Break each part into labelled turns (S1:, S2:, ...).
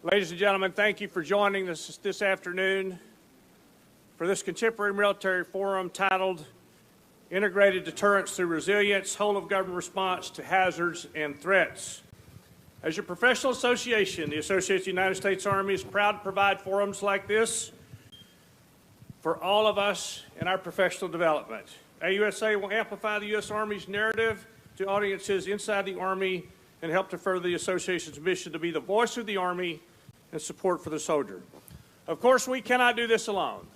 S1: Ladies and gentlemen, thank you for joining us this afternoon for this contemporary military forum titled Integrated Deterrence Through Resilience, Whole of Government Response to Hazards and Threats. As your professional association, the Association of the United States Army is proud to provide forums like this for all of us in our professional development. AUSA will amplify the U.S. Army's narrative to audiences inside the Army and help to further the Association's mission to be the voice of the Army and support for the soldier. Of course, we cannot do this alone.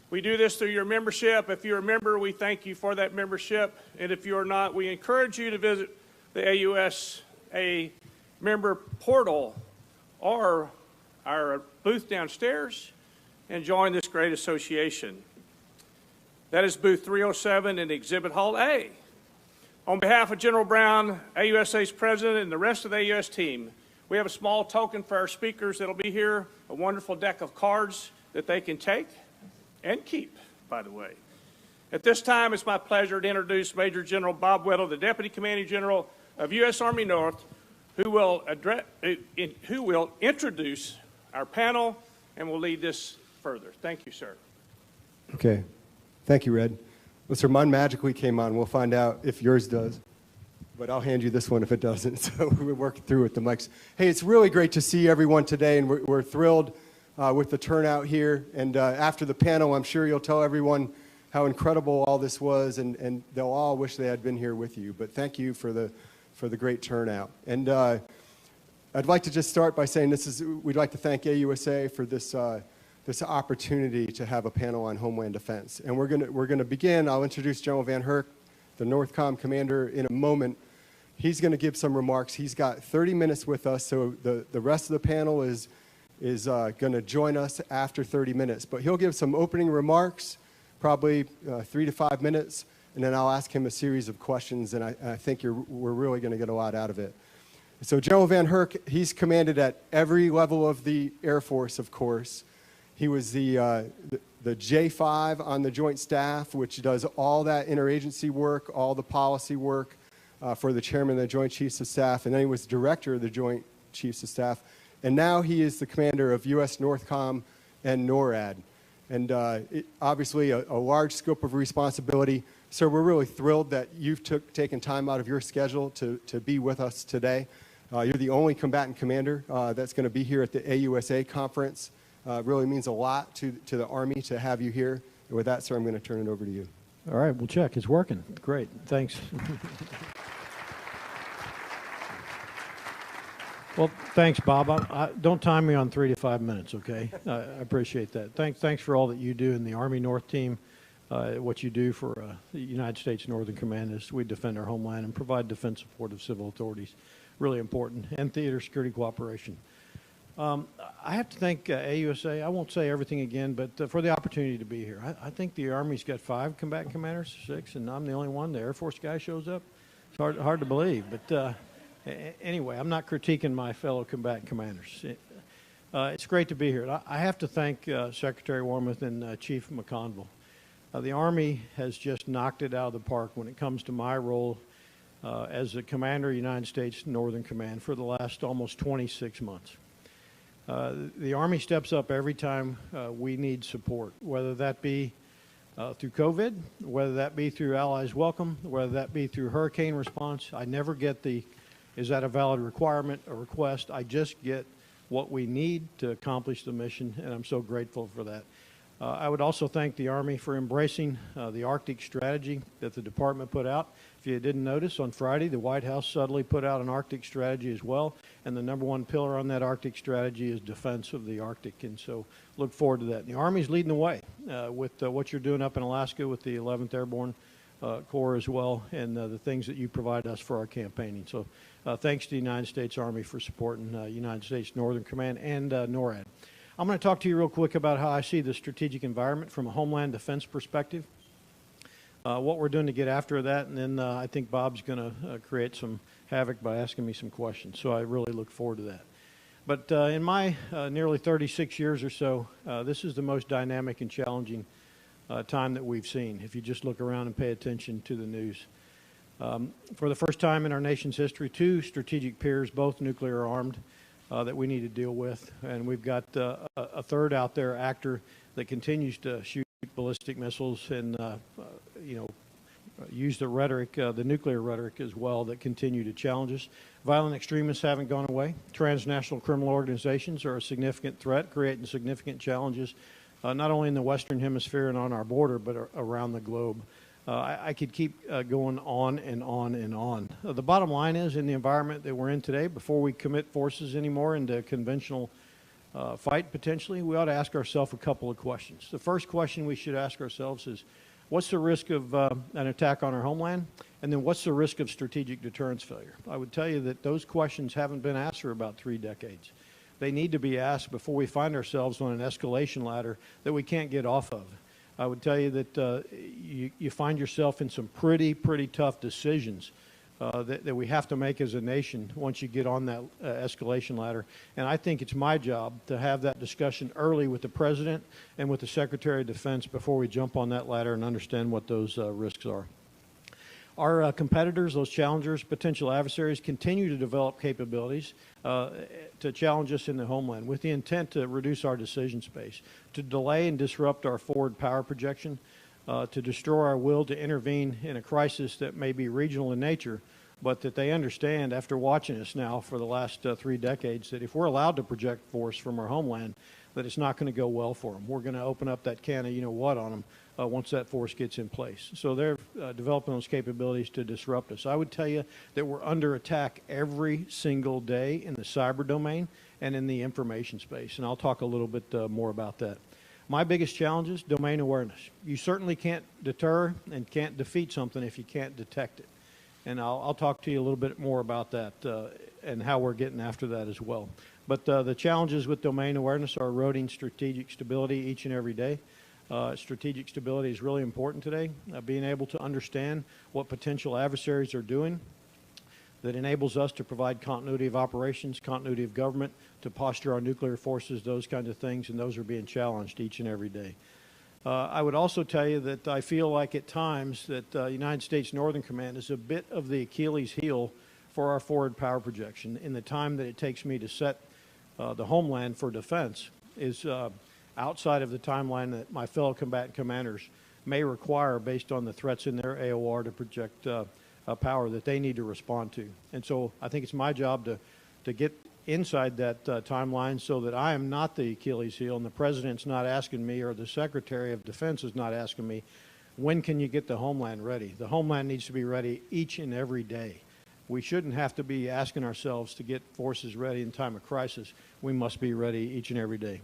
S1: We do this through your membership. If you're a member, we thank you for that membership. And if you are not, we encourage you to visit the AUSA member portal or our booth downstairs and join this great association. That is booth 307 in Exhibit Hall A. On behalf of General Brown, AUSA's president, and the rest of the AUS team, we have a small token for our speakers that'll be here, a wonderful deck of cards that they can take and keep, by the way. At this time, it's my pleasure to introduce Major General Bob Weddle, the Deputy Commanding General of U.S. Army North, who will introduce our panel and will lead this further. Thank you, sir.
S2: Okay. Thank you, Red. Well, sir, mine magically came on. We'll find out if yours does. But I'll hand you this one if it doesn't. So we're working through with the mics. Hey, it's really great to see everyone today, and we're thrilled with the turnout here. And after the panel, I'm sure you'll tell everyone how incredible all this was, and they'll all wish they had been here with you. But thank you for the great turnout. And I'd like to just start by saying we'd like to thank AUSA for this opportunity to have a panel on Homeland Defense. And we're gonna begin. I'll introduce General Van Herk, the NORTHCOM commander, in a moment. He's going to give some remarks. He's got 30 minutes with us, so the rest of the panel is going to join us after 30 minutes. But he'll give some opening remarks, probably 3 to 5 minutes, and then I'll ask him a series of questions, and I think we're really going to get a lot out of it. So General Van Herk, he's commanded at every level of the Air Force, of course. He was the J5 on the Joint Staff, which does all that interagency work, all the policy work for the Chairman of the Joint Chiefs of Staff, and then he was Director of the Joint Chiefs of Staff. And now he is the commander of U.S. NORTHCOM and NORAD. And obviously a large scope of responsibility. Sir, we're really thrilled that you've taken time out of your schedule to be with us today. You're the only combatant commander that's going to be here at the AUSA conference. It really means a lot to the Army to have you here. And with that, sir, I'm going to turn it over to you.
S3: All right, we'll check. It's working. Great. Thanks. Well, thanks, Bob. Don't time me on 3 to 5 minutes, okay? I appreciate that. Thanks for all that you do in the Army North team, what you do for the United States Northern Command as we defend our homeland and provide defense support of civil authorities. Really important. And theater security cooperation. I have to thank AUSA. I won't say everything again, but for the opportunity to be here. I think the Army's got 5 combatant commanders, 6, and I'm the only one. The Air Force guy shows up. It's hard to believe, but anyway, I'm not critiquing my fellow combatant commanders. It's great to be here. I have to thank Secretary Wormuth and Chief McConville. The Army has just knocked it out of the park when it comes to my role as the commander of the United States Northern Command for the last almost 26 months. The Army steps up every time we need support, whether that be through COVID, whether that be through Allies Welcome, whether that be through hurricane response. I never get is that a valid requirement or request? I just get what we need to accomplish the mission, and I'm so grateful for that. I would also thank the Army for embracing the Arctic strategy that the department put out. If you didn't notice, on Friday, the White House subtly put out an Arctic strategy as well, and the #1 pillar on that Arctic strategy is defense of the Arctic, and so look forward to that. The Army's leading the way with what you're doing up in Alaska with the 11th Airborne Corps as well, and the things that you provide us for our campaigning. So thanks to the United States Army for supporting United States Northern Command and NORAD. I'm going to talk to you real quick about how I see the strategic environment from a homeland defense perspective, what we're doing to get after that, and then I think Bob's going to create some havoc by asking me some questions, so I really look forward to that. But in my nearly 36 years or so, this is the most dynamic and challenging time that we've seen, if you just look around and pay attention to the news. For the first time in our nation's history, 2 strategic peers, both nuclear armed, that we need to deal with. And we've got a third out there, actor, that continues to shoot ballistic missiles and, use the rhetoric, the nuclear rhetoric as well, that continue to challenge us. Violent extremists haven't gone away. Transnational criminal organizations are a significant threat, creating significant challenges, not only in the Western Hemisphere and on our border, but around the globe. I could keep going on and on and on. The bottom line is, in the environment that we're in today, before we commit forces anymore into a conventional fight, potentially, we ought to ask ourselves a couple of questions. The first question we should ask ourselves is, what's the risk of an attack on our homeland? And then what's the risk of strategic deterrence failure? I would tell you that those questions haven't been asked for about 3 decades. They need to be asked before we find ourselves on an escalation ladder that we can't get off of. I would tell you that you find yourself in some pretty tough decisions that we have to make as a nation once you get on that escalation ladder. And I think it's my job to have that discussion early with the President and with the Secretary of Defense before we jump on that ladder and understand what those risks are. Our competitors, those challengers, potential adversaries, continue to develop capabilities to challenge us in the homeland with the intent to reduce our decision space, to delay and disrupt our forward power projection, to destroy our will to intervene in a crisis that may be regional in nature, but that they understand after watching us now for the last 3 decades that if we're allowed to project force from our homeland, that it's not going to go well for them. We're going to open up that can of you-know-what on them once that force gets in place. So they're developing those capabilities to disrupt us. I would tell you that we're under attack every single day in the cyber domain and in the information space, and I'll talk a little bit more about that. My biggest challenge is domain awareness. You certainly can't deter and can't defeat something if you can't detect it. And I'll talk to you a little bit more about that and how we're getting after that as well. But the challenges with domain awareness are eroding strategic stability each and every day. Strategic stability is really important today. Being able to understand what potential adversaries are doing that enables us to provide continuity of operations, continuity of government, to posture our nuclear forces, those kinds of things, and those are being challenged each and every day. I would also tell you that I feel like at times that United States Northern Command is a bit of the Achilles heel for our forward power projection. In the time that it takes me to set the homeland for defense is outside of the timeline that my fellow combatant commanders may require based on the threats in their AOR to project power that they need to respond to. And so I think it's my job to get inside that timeline so that I am not the Achilles heel and the President's not asking me or the Secretary of Defense is not asking me, when can you get the homeland ready? The homeland needs to be ready each and every day. We shouldn't have to be asking ourselves to get forces ready in time of crisis. We must be ready each and every day.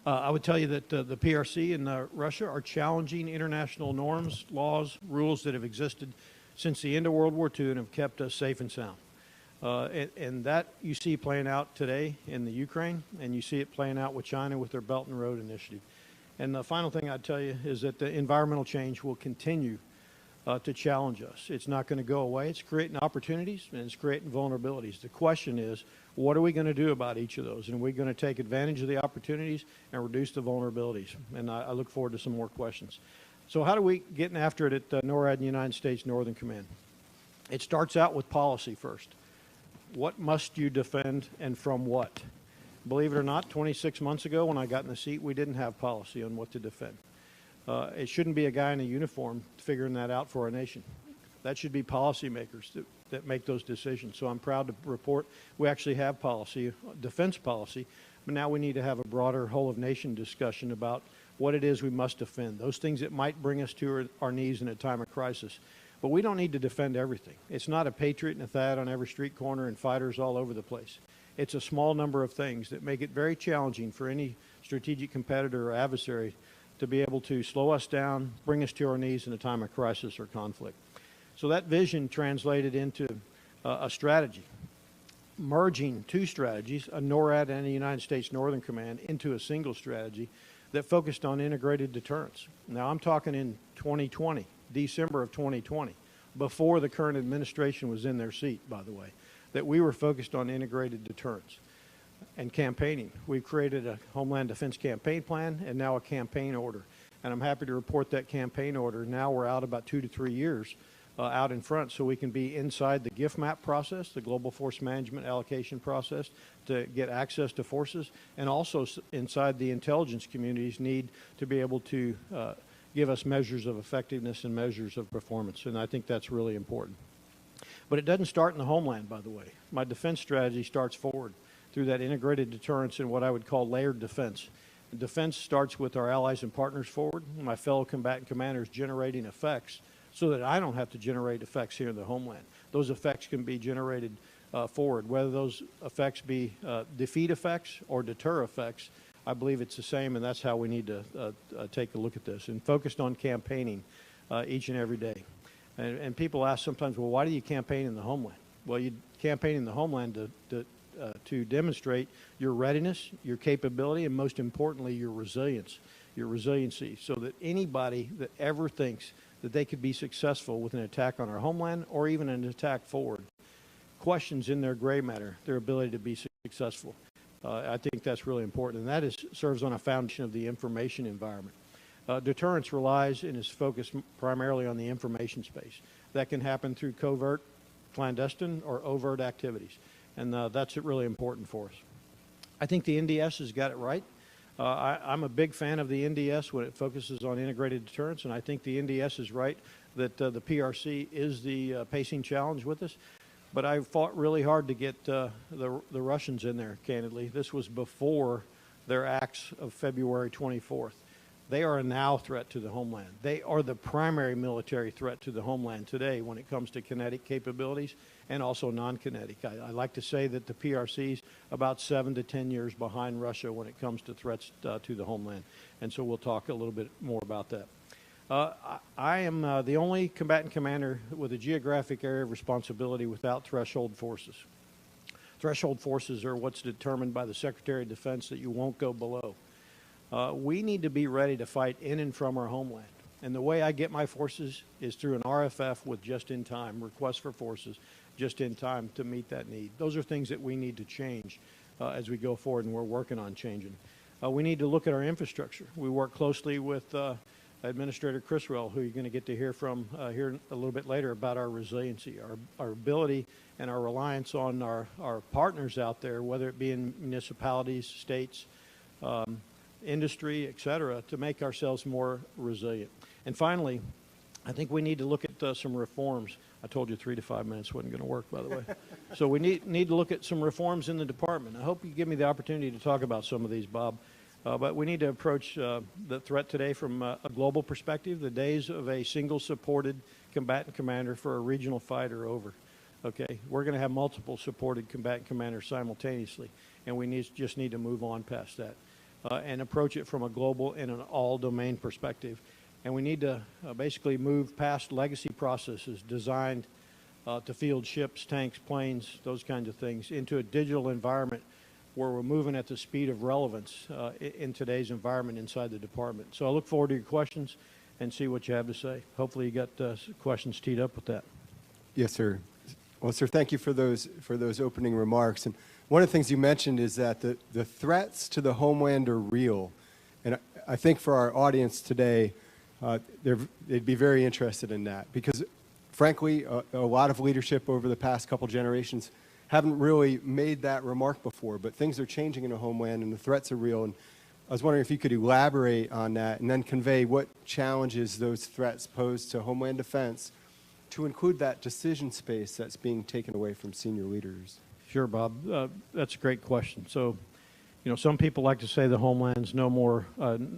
S3: I would tell you that the PRC and Russia are challenging international norms, laws, rules that have existed since the end of World War II and have kept us safe and sound. And that you see playing out today in the Ukraine, and you see it playing out with China with their Belt and Road Initiative. And the final thing I'd tell you is that the environmental change will continue to challenge us. It's not going to go away. It's creating opportunities and it's creating vulnerabilities. The question is, what are we going to do about each of those? And we're going to take advantage of the opportunities and reduce the vulnerabilities. And I look forward to some more questions. So how do we get after it at NORAD and United States Northern Command? It starts out with policy first. What must you defend and from what? Believe it or not, 26 months ago when I got in the seat, we didn't have policy on what to defend. It shouldn't be a guy in a uniform figuring that out for our nation. That should be policymakers that make those decisions. So I'm proud to report we actually have policy, defense policy, but now we need to have a broader whole-of-nation discussion about what it is we must defend, those things that might bring us to our knees in a time of crisis. But we don't need to defend everything. It's not a Patriot and a THAAD on every street corner and fighters all over the place. It's a small number of things that make it very challenging for any strategic competitor or adversary to be able to slow us down, bring us to our knees in a time of crisis or conflict. So that vision translated into a strategy, merging two strategies, a NORAD and a United States Northern Command, into a single strategy that focused on integrated deterrence. Now I'm talking in 2020, December of 2020, before the current administration was in their seat, by the way, that we were focused on integrated deterrence and campaigning. We've created a Homeland Defense campaign plan and now a campaign order. And I'm happy to report that campaign order. Now we're out about 2 to 3 years out in front so we can be inside the gift map process, the global force management allocation process, to get access to forces, and also inside the intelligence communities need to be able to give us measures of effectiveness and measures of performance, and I think that's really important. But it doesn't start in the homeland, by the way. My defense strategy starts forward through that integrated deterrence and what I would call layered defense. Defense starts with our allies and partners forward, my fellow combatant commanders generating effects so that I don't have to generate effects here in the homeland. Those effects can be generated forward, whether those effects be defeat effects or deter effects. I believe it's the same, and that's how we need to take a look at this, and focused on campaigning each and every day. And people ask sometimes, well, why do you campaign in the homeland? Well, you campaign in the homeland to demonstrate your readiness, your capability, and most importantly, your resiliency, so that anybody that ever thinks that they could be successful with an attack on our homeland or even an attack forward questions in their gray matter their ability to be successful. I think that's really important, and that serves on a foundation of the information environment. Deterrence relies and is focused primarily on the information space. That can happen through covert, clandestine, or overt activities, and that's really important for us. I think the NDS has got it right. I'm a big fan of the NDS when it focuses on integrated deterrence, and I think the NDS is right that the PRC is the pacing challenge with us. But I fought really hard to get the Russians in there, candidly. This was before their acts of February 24th. They are a now threat to the homeland. They are the primary military threat to the homeland today when it comes to kinetic capabilities and also non-kinetic. I like to say that the PRC is about 7 to 10 years behind Russia when it comes to threats to the homeland. And so we'll talk a little bit more about that. I am the only combatant commander with a geographic area of responsibility without threshold forces. Threshold forces are what's determined by the Secretary of Defense that you won't go below. We need to be ready to fight in and from our homeland. And the way I get my forces is through an RFF with just-in-time, request for forces, just-in-time to meet that need. Those are things that we need to change as we go forward, and we're working on changing. We need to look at our infrastructure. We work closely with Administrator Criswell, who you're going to get to hear from here a little bit later, about our resiliency, our ability and our reliance on our partners out there, whether it be in municipalities, states, industry, et cetera, to make ourselves more resilient. And finally, I think we need to look at some reforms. I told you 3 to 5 minutes wasn't going to work, by the way. So we need to look at some reforms in the department. I hope you give me the opportunity to talk about some of these, Bob. But we need to approach the threat today from a global perspective. The days of a single supported combatant commander for a regional fight are over. Okay, we're going to have multiple supported combatant commanders simultaneously, and we just need to move on past that. And approach it from a global and an all-domain perspective. And we need to basically move past legacy processes designed to field ships, tanks, planes, those kinds of things, into a digital environment where we're moving at the speed of relevance in today's environment inside the department. So I look forward to your questions and see what you have to say. Hopefully you got questions teed up with that.
S2: Yes, sir. Well, sir, thank you for those opening remarks. And one of the things you mentioned is that the threats to the homeland are real. And I think for our audience today, they'd be very interested in that because, frankly, a lot of leadership over the past couple generations haven't really made that remark before, but things are changing in the homeland and the threats are real. And I was wondering if you could elaborate on that and then convey what challenges those threats pose to Homeland Defense to include that decision space that's being taken away from senior leaders.
S3: Sure, Bob. That's a great question. So, you know, some people like to say the homeland's no more,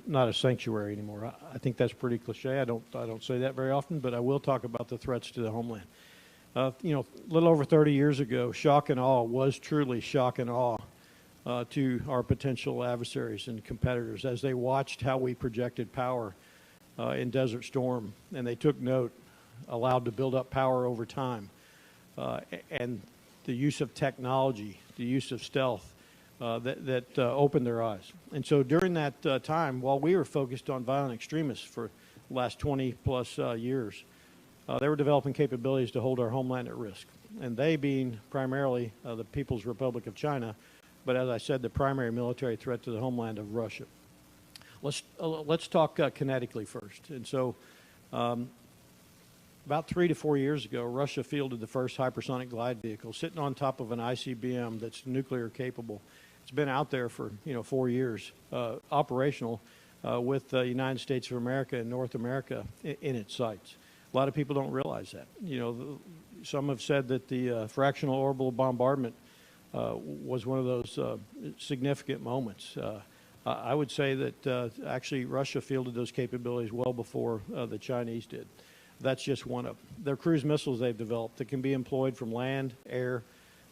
S3: not a sanctuary anymore. I think that's pretty cliche. I don't say that very often, but I will talk about the threats to the homeland. You know, a little over 30 years ago, shock and awe was truly shock and awe to our potential adversaries and competitors as they watched how we projected power in Desert Storm, and they took note, allowed to build up power over time, and the use of technology, the use of stealth, that opened their eyes. And so during that time, while we were focused on violent extremists for the last 20 plus years, they were developing capabilities to hold our homeland at risk. And they being primarily the People's Republic of China, but as I said, the primary military threat to the homeland of Russia. Let's talk kinetically first. And so About 3 to 4 years ago, Russia fielded the first hypersonic glide vehicle sitting on top of an ICBM that's nuclear capable. It's been out there for 4 years, operational with the United States of America and North America in its sights. A lot of people don't realize that. Some have said that the fractional orbital bombardment was one of those significant moments. I would say that actually Russia fielded those capabilities well before the Chinese did. That's just one of them. Their cruise missiles they've developed that can be employed from land, air,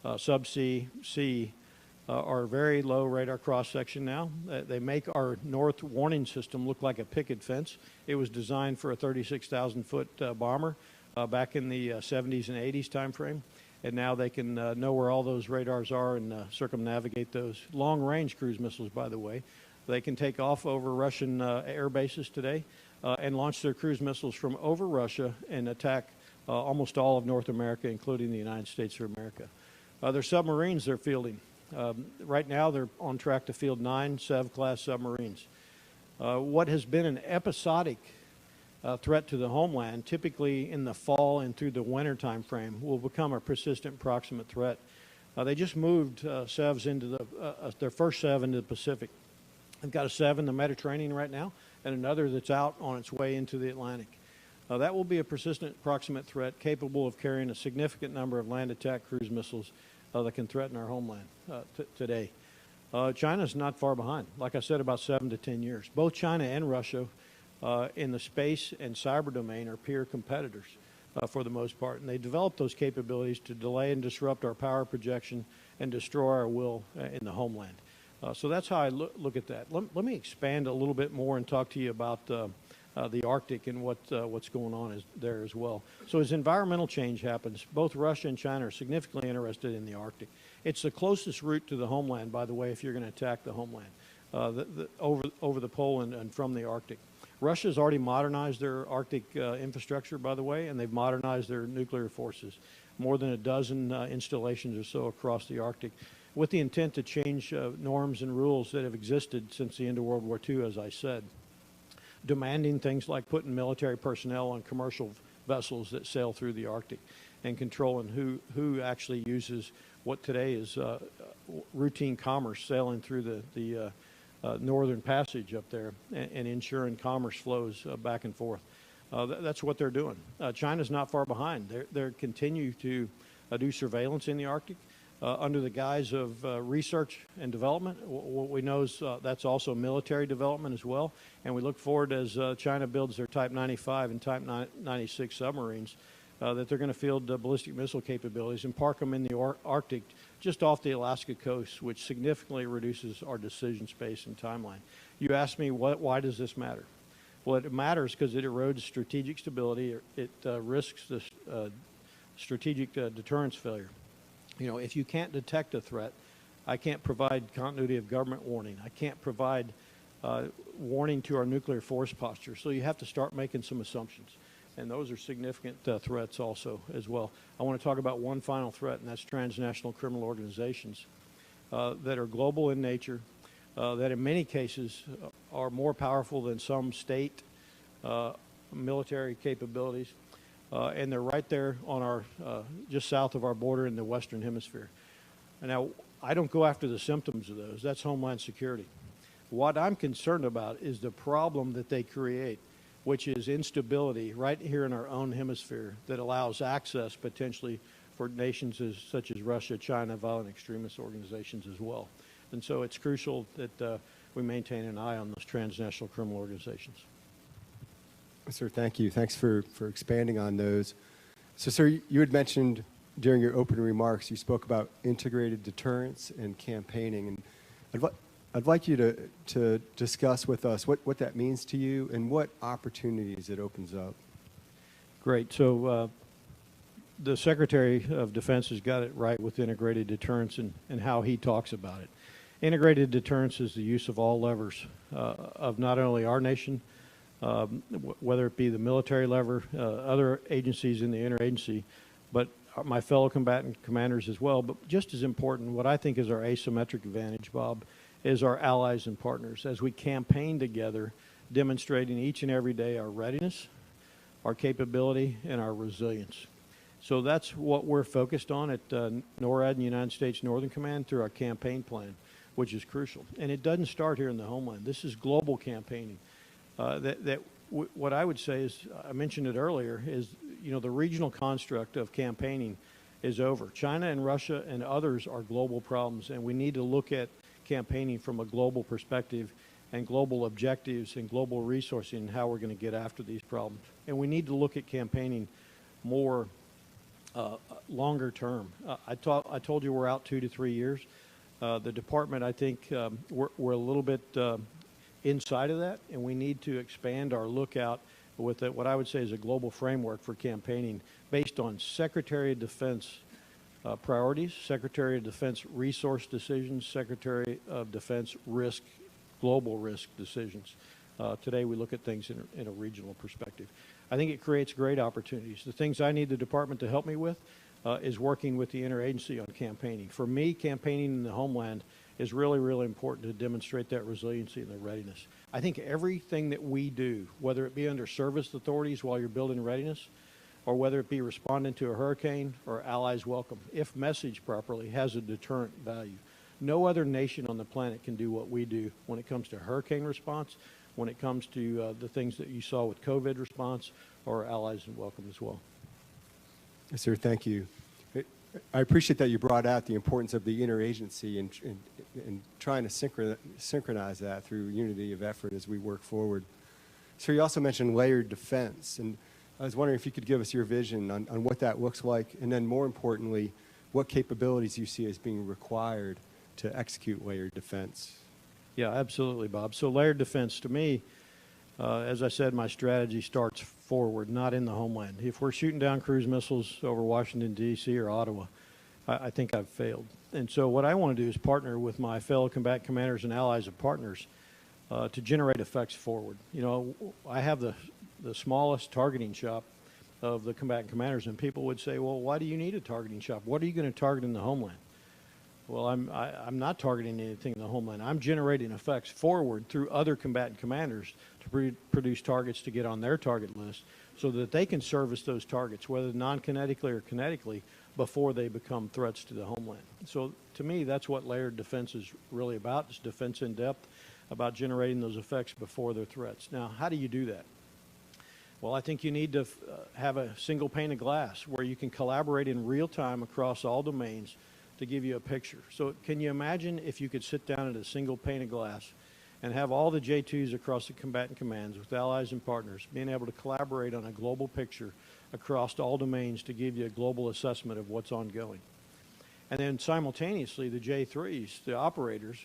S3: subsea, sea, are very low radar cross-section now. They make our north warning system look like a picket fence. It was designed for a 36,000-foot bomber back in the 70s and 80s time frame. And now they can know where all those radars are and circumnavigate those. Long-range cruise missiles, by the way. They can take off over Russian air bases today and launch their cruise missiles from over Russia and attack almost all of North America, including the United States of America. Their submarines they're fielding. Right now, they're on track to field 9 SEV-class submarines. What has been an episodic threat to the homeland, typically in the fall and through the winter time frame, will become a persistent proximate threat. They just moved SEVs into their first SEV into the Pacific. They've got a SEV in the Mediterranean right now, and another that's out on its way into the Atlantic. That will be a persistent proximate threat capable of carrying a significant number of land attack cruise missiles that can threaten our homeland today. China's not far behind. Like I said, about 7 to 10 years. Both China and Russia in the space and cyber domain are peer competitors for the most part. And they developed those capabilities to delay and disrupt our power projection and destroy our will in the homeland. So that's how I look at that. Let me expand a little bit more and talk to you about the Arctic and what's going on there as well. So as environmental change happens, both Russia and China are significantly interested in the Arctic. It's the closest route to the homeland, by the way, if you're going to attack the homeland, over the pole and from the Arctic. Russia's already modernized their Arctic infrastructure, by the way, and they've modernized their nuclear forces. More than a dozen installations or so across the Arctic, with the intent to change norms and rules that have existed since the end of World War II, as I said, demanding things like putting military personnel on commercial vessels that sail through the Arctic and controlling who actually uses what today is routine commerce sailing through the northern passage up there and ensuring commerce flows back and forth. That's what they're doing. China's not far behind. They continue to do surveillance in the Arctic under the guise of research and development. What we know is that's also military development as well. And we look forward as China builds their Type 95 and Type 96 submarines that they're going to field ballistic missile capabilities and park them in the Arctic just off the Alaska coast, which significantly reduces our decision space and timeline. You asked me, why does this matter? Well, it matters because it erodes strategic stability. It risks the strategic deterrence failure. If you can't detect a threat, I can't provide continuity of government warning. I can't provide warning to our nuclear force posture. So you have to start making some assumptions. And those are significant threats also as well. I want to talk about one final threat, and that's transnational criminal organizations that are global in nature, that in many cases are more powerful than some state military capabilities. And they're right there on our, just south of our border in the Western Hemisphere. And now, I don't go after the symptoms of those. That's Homeland Security. What I'm concerned about is the problem that they create, which is instability right here in our own hemisphere that allows access potentially for nations such as Russia, China, violent extremist organizations as well. And so it's crucial that we maintain an eye on those transnational criminal organizations.
S2: Sir, thank you. Thanks for expanding on those. So, sir, you had mentioned during your opening remarks, you spoke about integrated deterrence and campaigning. And I'd like you to discuss with us what that means to you and what opportunities it opens up.
S3: Great. So the Secretary of Defense has got it right with integrated deterrence and how he talks about it. Integrated deterrence is the use of all levers of not only our nation, whether it be the military lever, other agencies in the interagency, but my fellow combatant commanders as well. But just as important, what I think is our asymmetric advantage, Bob, is our allies and partners as we campaign together, demonstrating each and every day our readiness, our capability, and our resilience. So that's what we're focused on at NORAD and United States Northern Command through our campaign plan, which is crucial. And it doesn't start here in the homeland. This is global campaigning. What I would say is, I mentioned it earlier, is the regional construct of campaigning is over. China and Russia and others are global problems, and we need to look at campaigning from a global perspective and global objectives and global resourcing and how we're going to get after these problems. And we need to look at campaigning more longer term. I told you we're out 2 to 3 years. The department, I think, we're a little bit inside of that, and we need to expand our lookout with what I would say is a global framework for campaigning based on Secretary of Defense priorities, Secretary of Defense resource decisions, Secretary of Defense global risk decisions. Today we look at things in a regional perspective. I think it creates great opportunities. The things I need the department to help me with is working with the interagency on campaigning. For me, campaigning in the homeland is really, really important to demonstrate that resiliency and the readiness. I think everything that we do, whether it be under service authorities while you're building readiness, or whether it be responding to a hurricane or allies welcome, if messaged properly, has a deterrent value. No other nation on the planet can do what we do when it comes to hurricane response, when it comes to the things that you saw with COVID response, or allies and welcome as well.
S2: Yes, sir, thank you. I appreciate that you brought out the importance of the interagency and trying to synchronize that through unity of effort as we work forward. So you also mentioned layered defense, and I was wondering if you could give us your vision on what that looks like, and then more importantly, what capabilities you see as being required to execute layered defense.
S3: Yeah, absolutely, Bob. So layered defense, to me, as I said, my strategy starts forward, not in the homeland. If we're shooting down cruise missiles over Washington, D.C. or Ottawa, I think I've failed. And so what I want to do is partner with my fellow combatant commanders and allies and partners to generate effects forward. I have the smallest targeting shop of the combatant commanders, and people would say, well, why do you need a targeting shop? What are you going to target in the homeland? Well, I'm not targeting anything in the homeland. I'm generating effects forward through other combatant commanders to produce targets to get on their target list so that they can service those targets, whether non-kinetically or kinetically, before they become threats to the homeland. So to me, that's what layered defense is really about. It's defense in depth, about generating those effects before they're threats. Now, how do you do that? Well, I think you need to have a single pane of glass where you can collaborate in real time across all domains to give you a picture. So can you imagine if you could sit down at a single pane of glass and have all the J2s across the combatant commands with allies and partners being able to collaborate on a global picture across all domains to give you a global assessment of what's ongoing. And then simultaneously, the J3s, the operators,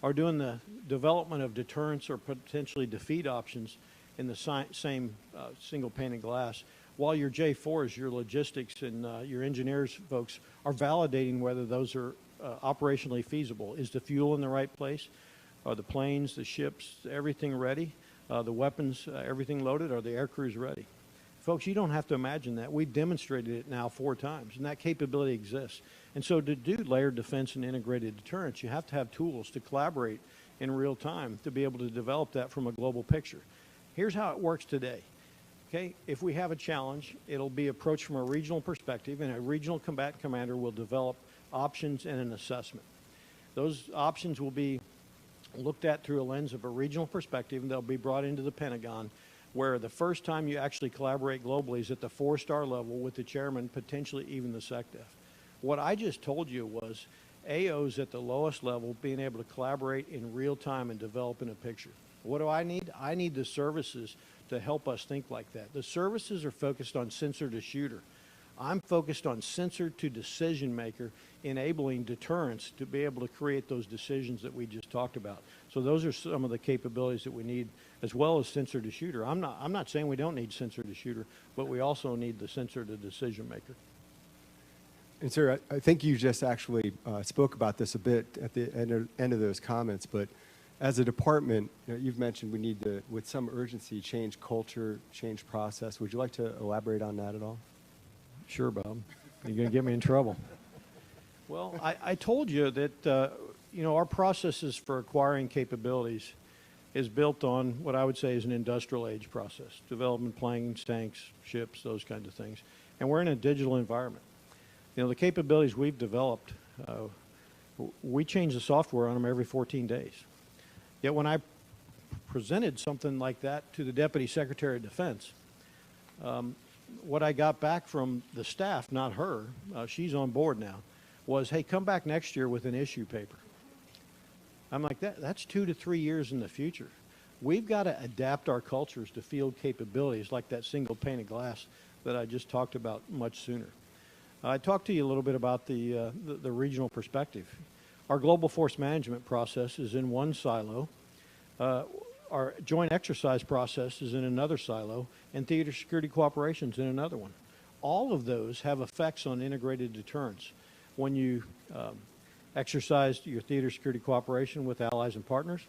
S3: are doing the development of deterrence or potentially defeat options in the same single pane of glass, while your J4s, your logistics and your engineers folks are validating whether those are operationally feasible. Is the fuel in the right place? Are the planes, the ships, everything ready? The weapons, everything loaded? Are the air crews ready? Folks, you don't have to imagine that. We've demonstrated it now 4 times, and that capability exists. And so to do layered defense and integrated deterrence, you have to have tools to collaborate in real time to be able to develop that from a global picture. Here's how it works today. Okay, if we have a challenge, it'll be approached from a regional perspective, and a regional combatant commander will develop options and an assessment. Those options will be looked at through a lens of a regional perspective, and they'll be brought into the Pentagon, where the first time you actually collaborate globally is at the 4-star level with the chairman, potentially even the SecDef. What I just told you was AOs at the lowest level being able to collaborate in real time and developing a picture. What do I need? I need the services to help us think like that. The services are focused on sensor to shooter. I'm focused on sensor to decision maker, enabling deterrence to be able to create those decisions that we just talked about. So those are some of the capabilities that we need, as well as sensor to shooter. I'm not saying we don't need sensor to shooter, but we also need the sensor to decision maker.
S2: And sir, I think you just actually spoke about this a bit at the end of those comments, but as a department, you've mentioned we need to, with some urgency, change culture, change process. Would you like to elaborate on that at all?
S3: Sure, Bob. You're going to get me in trouble. Well, I told you that, our processes for acquiring capabilities is built on what I would say is an industrial age process, development, planes, tanks, ships, those kinds of things. And we're in a digital environment. You know, the capabilities we've developed, we change the software on them every 14 days. Yet when I presented something like that to the Deputy Secretary of Defense, what I got back from the staff, not her, she's on board now, was, hey, come back next year with an issue paper. I'm like, that's 2 to 3 years in the future. We've got to adapt our cultures to field capabilities like that single pane of glass that I just talked about much sooner. I talked to you a little bit about the regional perspective. Our global force management process is in one silo. Our joint exercise process is in another silo, and theater security cooperation is in another one. All of those have effects on integrated deterrence. When you exercise your theater security cooperation with allies and partners,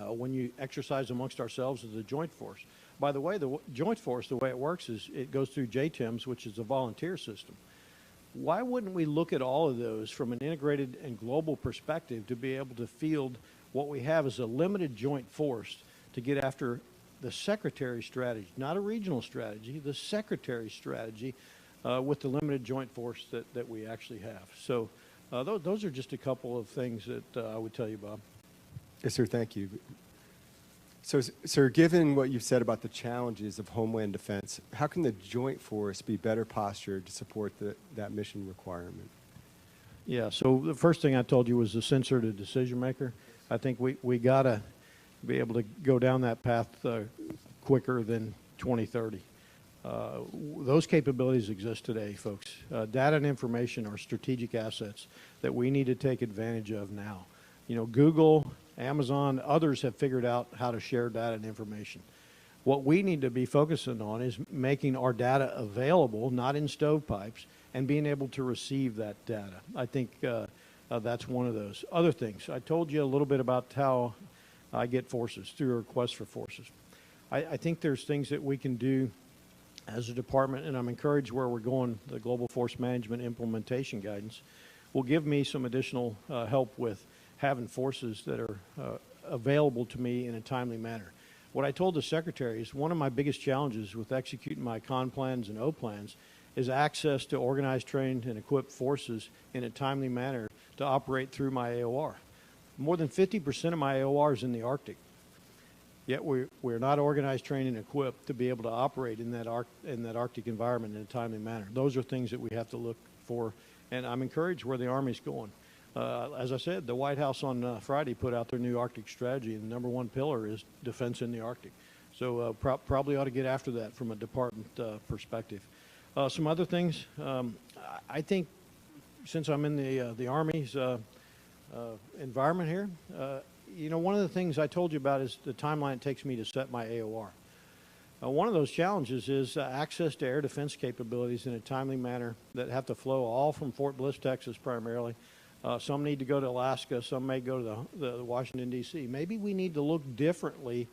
S3: when you exercise amongst ourselves as a joint force. By the way, the joint force, the way it works is it goes through JTIMS, which is a volunteer system. Why wouldn't we look at all of those from an integrated and global perspective to be able to field what we have as a limited joint force to get after the Secretary's strategy, not a regional strategy, the Secretary's strategy with the limited joint force that we actually have. So those are just a couple of things that I would tell you, Bob.
S2: Yes, sir, thank you. So, sir, given what you've said about the challenges of Homeland Defense, how can the joint force be better postured to support that mission requirement?
S3: Yeah, so the first thing I told you was the sensor to decision maker. I think we got to be able to go down that path quicker than 2030. Those capabilities exist today, folks. Data and information are strategic assets that we need to take advantage of now. You know, Google, Amazon, others have figured out how to share data and information. What we need to be focusing on is making our data available, not in stovepipes, and being able to receive that data. I think that's one of those. Other things, I told you a little bit about how I get forces, through a request for forces. I think there's things that we can do as a department, and I'm encouraged where we're going. The Global Force Management Implementation Guidance will give me some additional help with having forces that are available to me in a timely manner. What I told the Secretary is one of my biggest challenges with executing my CON plans and O plans is access to organized, trained, and equipped forces in a timely manner to operate through my AOR. More than 50% of my AOR is in the Arctic. Yet we're not organized, trained, and equipped to be able to operate in that Arctic environment in a timely manner. Those are things that we have to look for, and I'm encouraged where the Army's going. As I said, the White House on Friday put out their new Arctic strategy, and the number one pillar is defense in the Arctic. So probably ought to get after that from a department perspective. Some other things, I think since I'm in the Army's environment here, you know, one of the things I told you about is the timeline it takes me to set my AOR. One of those challenges is access to air defense capabilities in a timely manner that have to flow all from Fort Bliss, Texas primarily. Some need to go to Alaska, some may go to the Washington, D.C. Maybe we need to look differently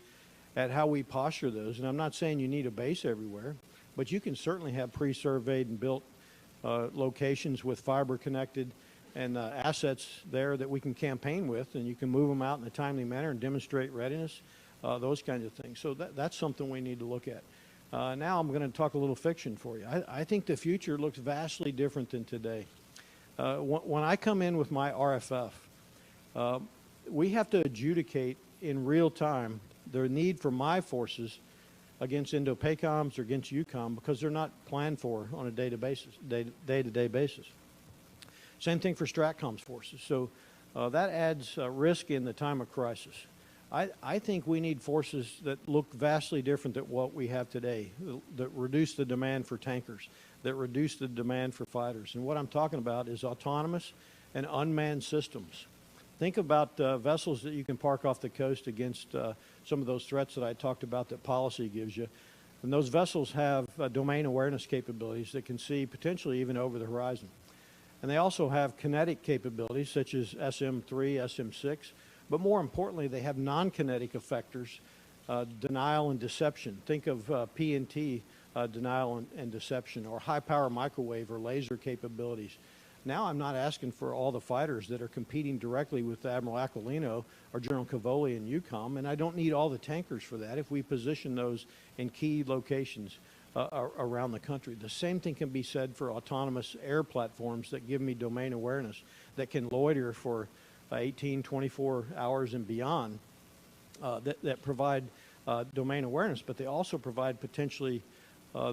S3: at how we posture those. And I'm not saying you need a base everywhere, but you can certainly have pre-surveyed and built locations with fiber connected and assets there that we can campaign with, and you can move them out in a timely manner and demonstrate readiness, those kinds of things. So that's something we need to look at. Now I'm going to talk a little fiction for you. I think the future looks vastly different than today. When I come in with my RFF, we have to adjudicate in real time the need for my forces against Indo-PACOMs or against EUCOM because they're not planned for on a day-to-day basis. Same thing for STRATCOM's forces. So that adds risk in the time of crisis. I think we need forces that look vastly different than what we have today, that reduce the demand for tankers, that reduce the demand for fighters. And what I'm talking about is autonomous and unmanned systems. Think about vessels that you can park off the coast against some of those threats that I talked about that policy gives you. And those vessels have domain awareness capabilities that can see potentially even over the horizon. And they also have kinetic capabilities such as SM-3, SM-6, but more importantly, they have non-kinetic effectors, denial and deception. Think of PNT denial and deception, or high-power microwave or laser capabilities. Now I'm not asking for all the fighters that are competing directly with Admiral Aquilino or General Cavoli in EUCOM, and I don't need all the tankers for that if we position those in key locations around the country. The same thing can be said for autonomous air platforms that give me domain awareness, that can loiter for 18, 24 hours and beyond, that provide domain awareness, but they also provide potentially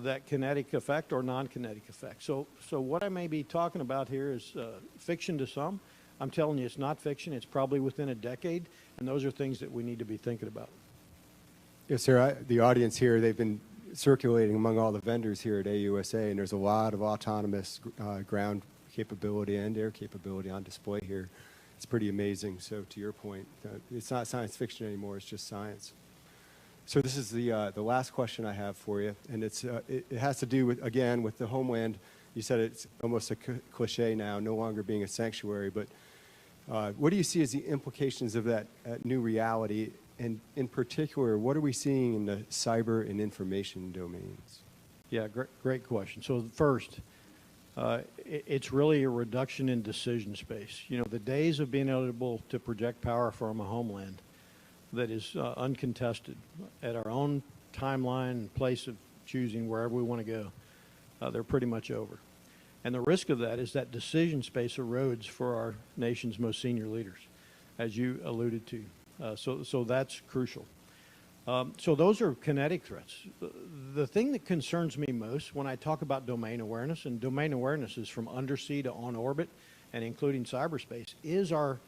S3: that kinetic effect or non-kinetic effect. So what I may be talking about here is fiction to some. I'm telling you, it's not fiction. It's probably within a decade, and those are things that we need to be thinking about.
S2: Yes, sir. The audience here, they've been circulating among all the vendors here at AUSA, and there's a lot of autonomous ground capability and air capability on display here. It's pretty amazing. So to your point, it's not science fiction anymore. It's just science. So this is the last question I have for you, and it has to do with, again, with the Homeland. You said it's almost a cliche now, no longer being a sanctuary, but what do you see as the implications of that new reality? And in particular, what are we seeing in the cyber and information domains?
S3: Yeah, great question. So first, it's really a reduction in decision space. You know, the days of being able to project power from a homeland that is uncontested at our own timeline and place of choosing wherever we want to go, they're pretty much over. And the risk of that is that decision space erodes for our nation's most senior leaders, as you alluded to. So that's crucial. So those are kinetic threats. The thing that concerns me most when I talk about domain awareness, and domain awareness is from undersea to on orbit and including cyberspace, is our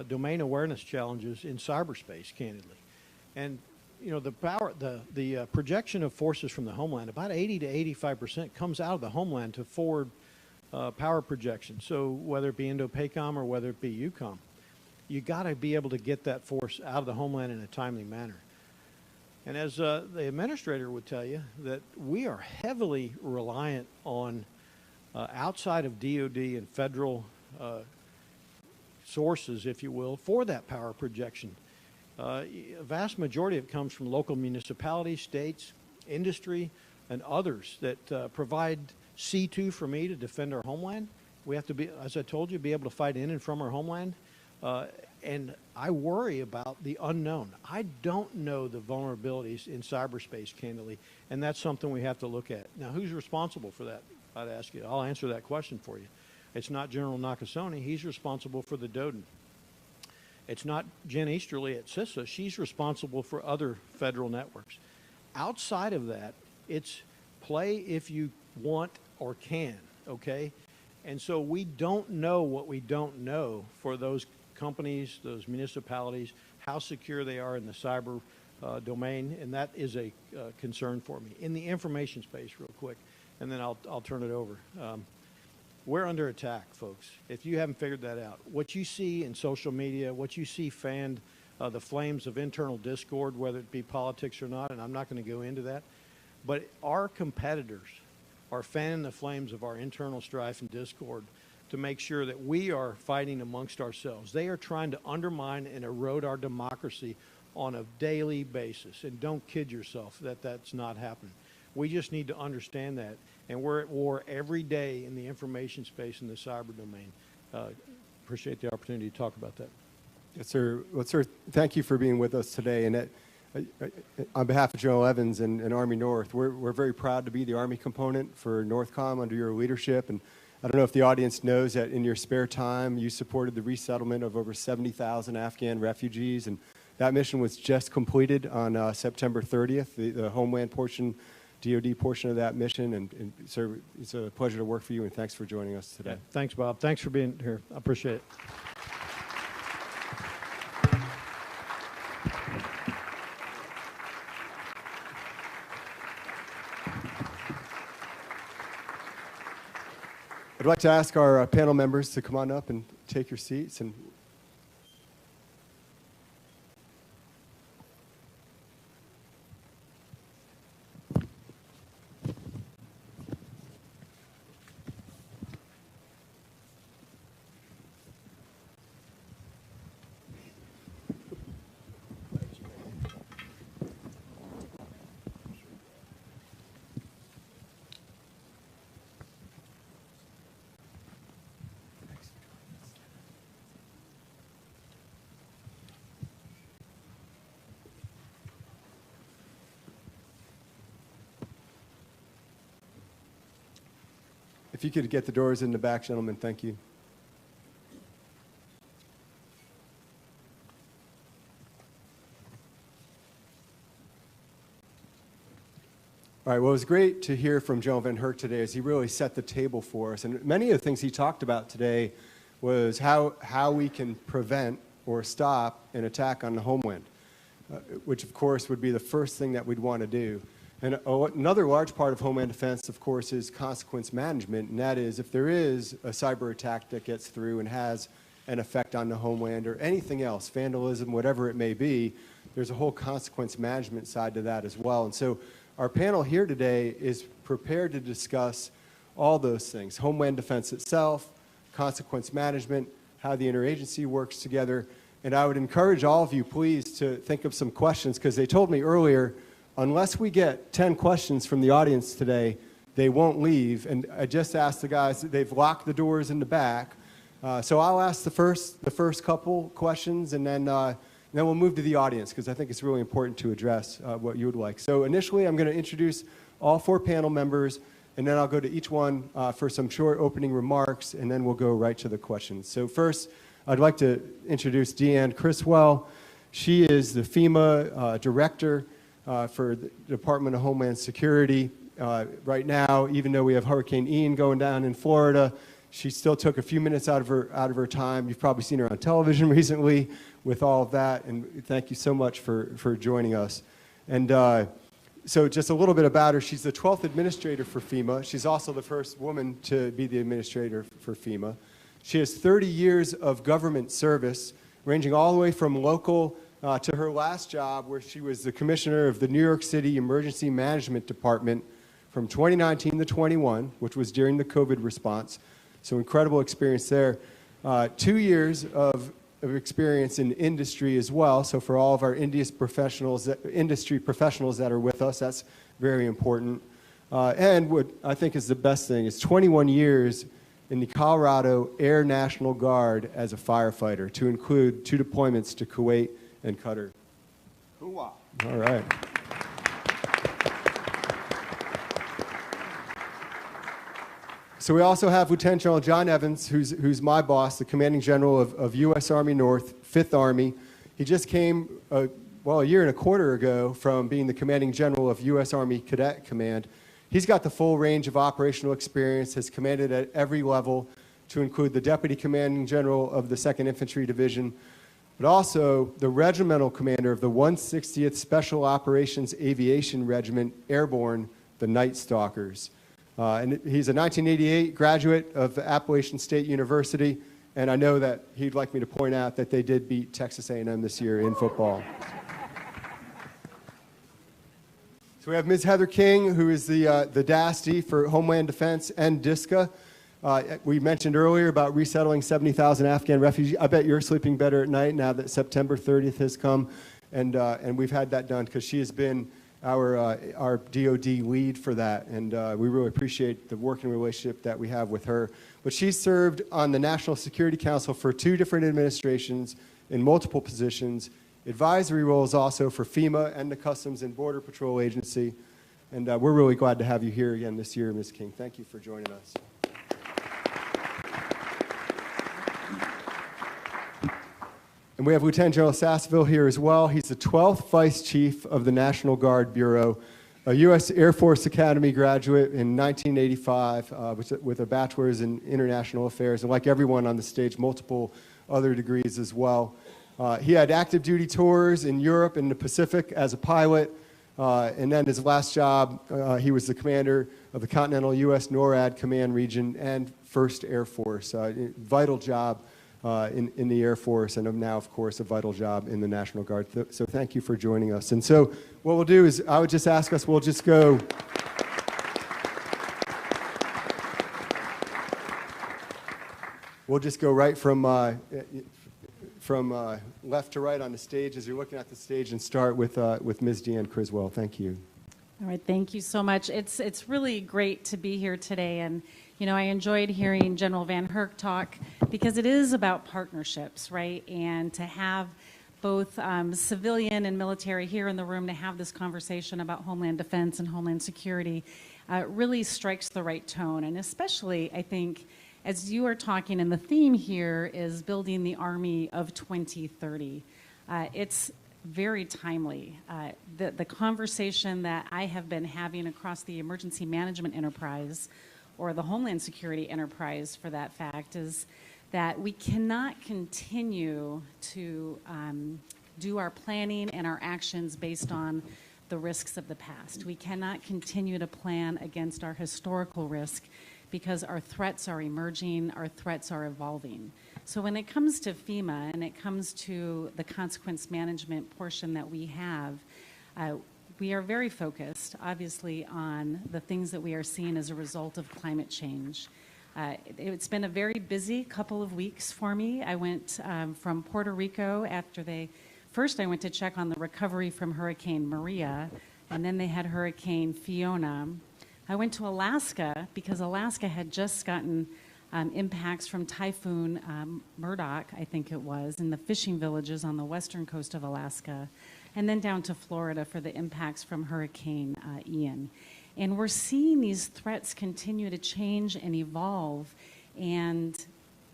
S3: domain awareness challenges in cyberspace, candidly. And you know, the projection of forces from the homeland, about 80 to 85% comes out of the homeland to forward power projection. So whether it be Indo-PACOM or whether it be EUCOM, you got to be able to get that force out of the homeland in a timely manner. And as the administrator would tell you, that we are heavily reliant on outside of DOD and federal sources, if you will, for that power projection. A vast majority of it comes from local municipalities, states, industry, and others that provide C2 for me to defend our homeland. We have to be, as I told you, be able to fight in and from our homeland. And I worry about the unknown. I don't know the vulnerabilities in cyberspace, candidly, and that's something we have to look at. Now, who's responsible for that? I'd ask you. I'll answer that question for you. It's not General Nakasone. He's responsible for the DODN. It's not Jen Easterly at CISA. She's responsible for other federal networks. Outside of that, it's play if you want or can, okay? And so we don't know what we don't know for those companies, those municipalities, how secure they are in the cyber domain, and that is a concern for me. In the information space, real quick, and then I'll turn it over. We're under attack, folks, if you haven't figured that out. What you see in social media, what you see fanned, the flames of internal discord, whether it be politics or not, and I'm not going to go into that, but our competitors are fanning the flames of our internal strife and discord to make sure that we are fighting amongst ourselves. They are trying to undermine and erode our democracy on a daily basis. And don't kid yourself that that's not happening. We just need to understand that. And we're at war every day in the information space in the cyber domain. Appreciate the opportunity to talk about that.
S2: Yes, sir. Well, sir, thank you for being with us today. And on behalf of General Evans and Army North, we're very proud to be the Army component for NORTHCOM under your leadership. And I don't know if the audience knows that in your spare time, you supported the resettlement of over 70,000 Afghan refugees, and that mission was just completed on September 30th, the Homeland portion, DOD portion of that mission, and sir, it's a pleasure to work for you, and thanks for joining us today.
S3: Yeah, thanks, Bob. Thanks for being here. I appreciate it.
S2: I'd like to ask our panel members to come on up and take your seats. And If you could get the doors in the back, gentlemen, thank you. All right, well, it was great to hear from General Van Herk today as he really set the table for us. And many of the things he talked about today was how we can prevent or stop an attack on the homeland, which, of course, would be the first thing that we'd want to do. And another large part of Homeland Defense, of course, is consequence management, and that is if there is a cyber attack that gets through and has an effect on the homeland or anything else, vandalism, whatever it may be, there's a whole consequence management side to that as well. And so our panel here today is prepared to discuss all those things: Homeland Defense itself, consequence management, how the interagency works together. And I would encourage all of you, please, to think of some questions, because they told me earlier, unless we get 10 questions from the audience today, they won't leave. And I just asked the guys, they've locked the doors in the back. So I'll ask the first couple questions, and then we'll move to the audience, because I think it's really important to address what you would like. So initially, I'm going to introduce all 4 panel members, and then I'll go to each one for some short opening remarks, and then we'll go right to the questions. So first, I'd like to introduce Deanne Criswell. She is the FEMA director for the Department of Homeland Security. Right now, even though we have Hurricane Ian going down in Florida, she still took a few minutes out of her time. You've probably seen her on television recently with all of that, and thank you so much for joining us. And so just a little bit about her. She's the 12th administrator for FEMA. She's also the first woman to be the administrator for FEMA. She has 30 years of government service, ranging all the way from local to her last job, where she was the commissioner of the New York City Emergency Management Department from 2019 to 21, which was during the COVID response. So incredible experience there. 2 years of experience in industry as well. So for all of our industry professionals that are with us, that's very important. And what I think is the best thing is 21 years in the Colorado Air National Guard as a firefighter, to include 2 deployments to Kuwait and Qatar.
S4: Hoo-wah.
S2: All right. So we also have Lieutenant General John Evans, who's my boss, the commanding general of U.S. Army North, 5th Army. He just came, a year and a quarter ago from being the commanding general of U.S. Army Cadet Command. He's got the full range of operational experience, has commanded at every level, to include the deputy commanding general of the 2nd Infantry Division, but also the regimental commander of the 160th Special Operations Aviation Regiment Airborne, the Night Stalkers. And he's a 1988 graduate of Appalachian State University, and I know that he'd like me to point out that they did beat Texas A&M this year in football. So we have Ms. Heather King, who is the DASD for Homeland Defense and DISCA. We mentioned earlier about resettling 70,000 Afghan refugees. I bet you're sleeping better at night now that September 30th has come, and we've had that done, because she has been our DOD lead for that, and we really appreciate the working relationship that we have with her. But she's served on the National Security Council for 2 different administrations in multiple positions, advisory roles also for FEMA and the Customs and Border Patrol Agency, and we're really glad to have you here again this year, Ms. King. Thank you for joining us. And we have Lieutenant General Sasseville here as well. He's the 12th Vice Chief of the National Guard Bureau, a U.S. Air Force Academy graduate in 1985 with a bachelor's in international affairs, and like everyone on the stage, multiple other degrees as well. He had active duty tours in Europe and the Pacific as a pilot, and then his last job, he was the commander of the continental U.S. NORAD Command Region and 1st Air Force. Vital job in the Air Force, and now, of course, a vital job in the National Guard. So thank you for joining us. And so what we'll do is, I would just ask us, we'll just go right from left to right on the stage as you're looking at the stage, and start with Ms. Deanne Criswell. Thank you.
S5: All right, thank you so much. It's really great to be here today, and I enjoyed hearing General Van Herk talk, because it is about partnerships, right? And to have both civilian and military here in the room to have this conversation about Homeland Defense and Homeland Security, really strikes the right tone. And especially, I think, as you are talking, and the theme here is building the Army of 2030. It's very timely. The conversation that I have been having across the emergency management enterprise, or the Homeland Security enterprise for that fact, is that we cannot continue to do our planning and our actions based on the risks of the past. We cannot continue to plan against our historical risk because our threats are emerging, our threats are evolving. So when it comes to FEMA and it comes to the consequence management portion that we have, we are very focused, obviously, on the things that we are seeing as a result of climate change. It's been a very busy couple of weeks for me. I went from Puerto Rico after first I went to check on the recovery from Hurricane Maria, and then they had Hurricane Fiona. I went to Alaska because Alaska had just gotten impacts from Typhoon Murdoch, I think it was, in the fishing villages on the western coast of Alaska, and then down to Florida for the impacts from Hurricane Ian. And we're seeing these threats continue to change and evolve, and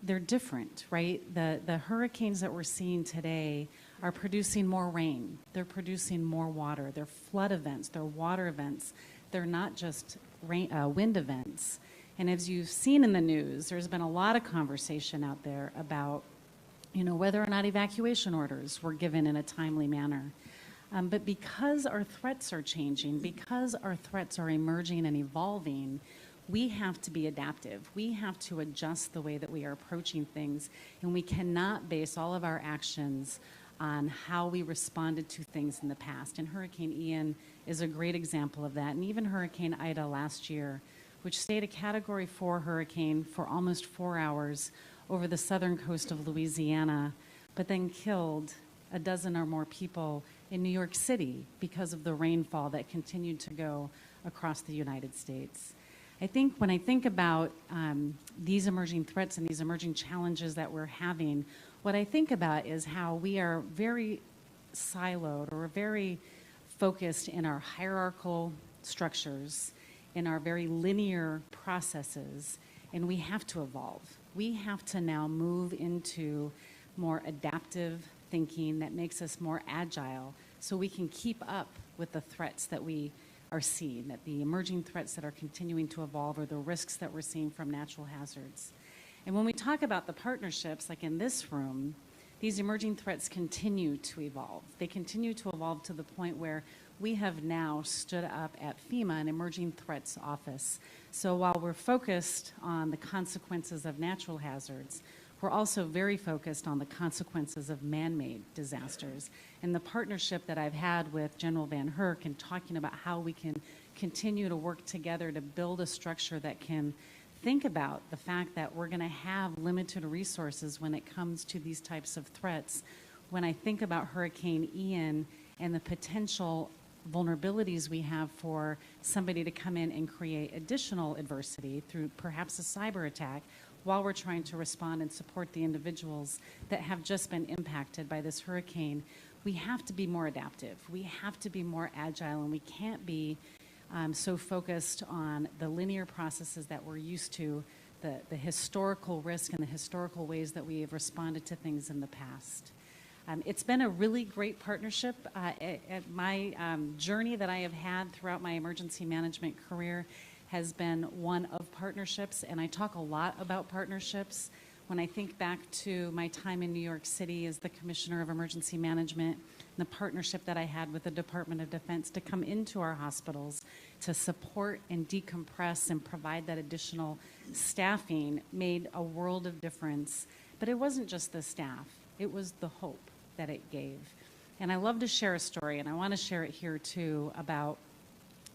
S5: they're different, right? The hurricanes that we're seeing today are producing more rain. They're producing more water. They're flood events. They're water events. They're not just wind events. And as you've seen in the news, there's been a lot of conversation out there about, whether or not evacuation orders were given in a timely manner. But because our threats are changing, because our threats are emerging and evolving, we have to be adaptive. We have to adjust the way that we are approaching things, and we cannot base all of our actions on how we responded to things in the past. And Hurricane Ian is a great example of that. And even Hurricane Ida last year, which stayed a Category 4 hurricane for almost 4 hours over the southern coast of Louisiana, but then killed a dozen or more people in New York City because of the rainfall that continued to go across the United States. I think when I think about these emerging threats and these emerging challenges that we're having, what I think about is how we are very siloed or very focused in our hierarchical structures, in our very linear processes, and we have to evolve. We have to now move into more adaptive thinking that makes us more agile so we can keep up with the threats that we are seeing, that the emerging threats that are continuing to evolve or the risks that we're seeing from natural hazards. And when we talk about the partnerships, like in this room, these emerging threats continue to evolve. They continue to evolve to the point where we have now stood up at FEMA, an Emerging Threats Office. So while we're focused on the consequences of natural hazards, we're also very focused on the consequences of man-made disasters. And the partnership that I've had with General Van Herk and talking about how we can continue to work together to build a structure that can think about the fact that we're going to have limited resources when it comes to these types of threats. When I think about Hurricane Ian and the potential vulnerabilities we have for somebody to come in and create additional adversity through perhaps a cyber attack while we're trying to respond and support the individuals that have just been impacted by this hurricane, we have to be more adaptive. We have to be more agile, and we can't be so focused on the linear processes that we're used to, the historical risk and the historical ways that we have responded to things in the past. It's been a really great partnership. At my journey that I have had throughout my emergency management career has been one of partnerships, and I talk a lot about partnerships. When I think back to my time in New York City as the Commissioner of Emergency Management, and the partnership that I had with the Department of Defense to come into our hospitals to support and decompress and provide that additional staffing made a world of difference. But it wasn't just the staff, it was the hope that it gave. And I love to share a story, and I want to share it here too, about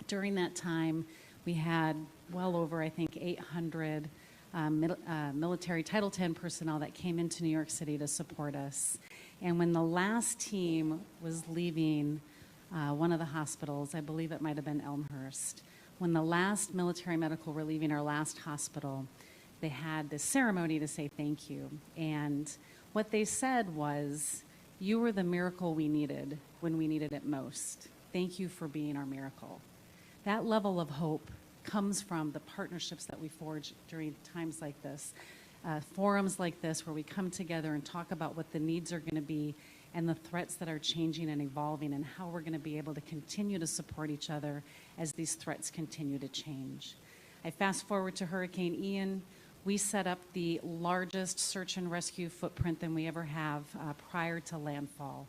S5: during that time we had well over, I think, 800 military Title X personnel that came into New York City to support us. And when the last team was leaving one of the hospitals, I believe it might have been Elmhurst, when the last military medical were leaving our last hospital, they had this ceremony to say thank you. And what they said was, "You were the miracle we needed when we needed it most. Thank you for being our miracle." That level of hope comes from the partnerships that we forge during times like this. Forums like this where we come together and talk about what the needs are going to be and the threats that are changing and evolving and how we're going to be able to continue to support each other as these threats continue to change. I fast forward to Hurricane Ian. We set up the largest search and rescue footprint than we ever have prior to landfall,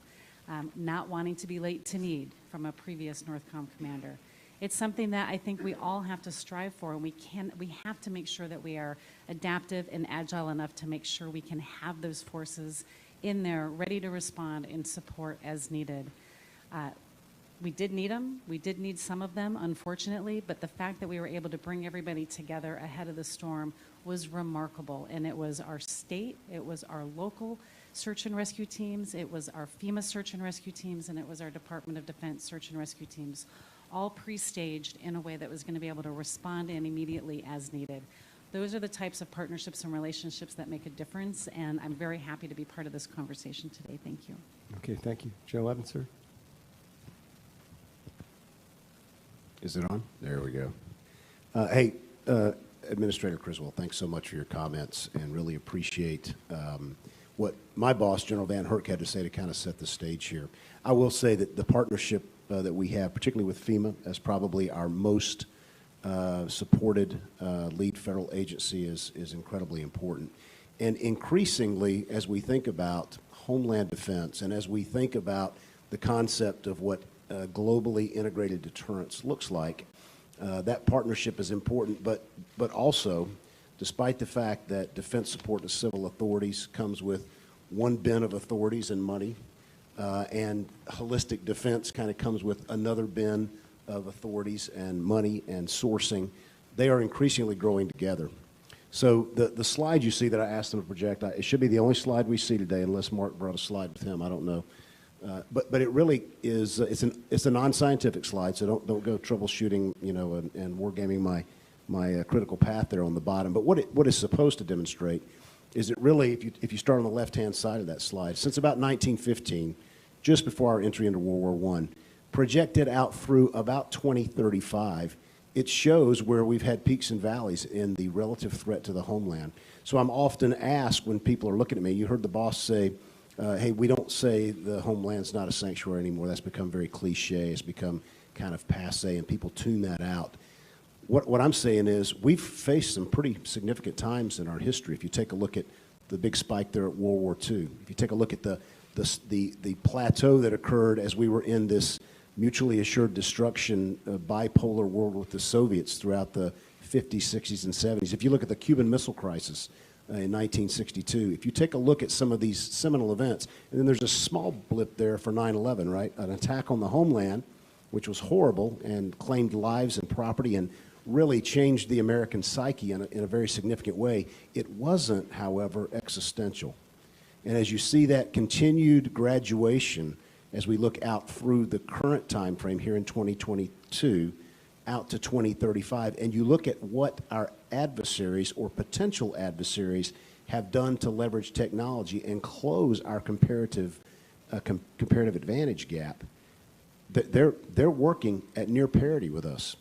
S5: not wanting to be late to need from a previous NORTHCOM commander. It's something that I think we all have to strive for, and we have to make sure that we are adaptive and agile enough to make sure we can have those forces in there ready to respond and support as needed. We did need them. We did need some of them, unfortunately, but the fact that we were able to bring everybody together ahead of the storm was remarkable, and it was our state, it was our local search and rescue teams, it was our FEMA search and rescue teams, and it was our Department of Defense search and rescue teams, all pre-staged in a way that was going to be able to respond in immediately as needed. Those are the types of partnerships and relationships that make a difference, and I'm very happy to be part of this conversation today. Thank you.
S2: Okay, thank you. General Evans, sir.
S4: Is it on? There we go. Administrator Criswell, thanks so much for your comments, and really appreciate what my boss, General Van Herk, had to say to kind of set the stage here. I will say that the partnership that we have, particularly with FEMA, as probably our most supported lead federal agency, is incredibly important. And increasingly, as we think about Homeland Defense and as we think about the concept of what globally integrated deterrence looks like, that partnership is important, but also, despite the fact that defense support to civil authorities comes with one bin of authorities and money, and holistic defense kind of comes with another bin of authorities and money and sourcing, they are increasingly growing together. So the slide you see that I asked them to project, it should be the only slide we see today, unless Mark brought a slide with him, I don't know. But it really is, it's a non-scientific slide, so don't go troubleshooting, and wargaming my critical path there on the bottom. But what it's supposed to demonstrate is it really, if you start on the left-hand side of that slide, since about 1915, just before our entry into World War I, projected out through about 2035, it shows where we've had peaks and valleys in the relative threat to the homeland. So I'm often asked when people are looking at me, you heard the boss say, hey, we don't say the homeland's not a sanctuary anymore. That's become very cliche. It's become kind of passe, and people tune that out. What I'm saying is we've faced some pretty significant times in our history. If you take a look at the big spike there at World War II, if you take a look at the plateau that occurred as we were in this mutually assured destruction bipolar world with the Soviets throughout the 50s, 60s, and 70s. If you look at the Cuban Missile Crisis in 1962, if you take a look at some of these seminal events, and then there's a small blip there for 9/11, right? An attack on the homeland, which was horrible and claimed lives and property and really changed the American psyche in a very significant way. It wasn't, however, existential. And as you see that continued graduation, as we look out through the current time frame here in 2022, out to 2035, and you look at what our adversaries or potential adversaries have done to leverage technology and close our comparative advantage gap, they're working at near parity with us.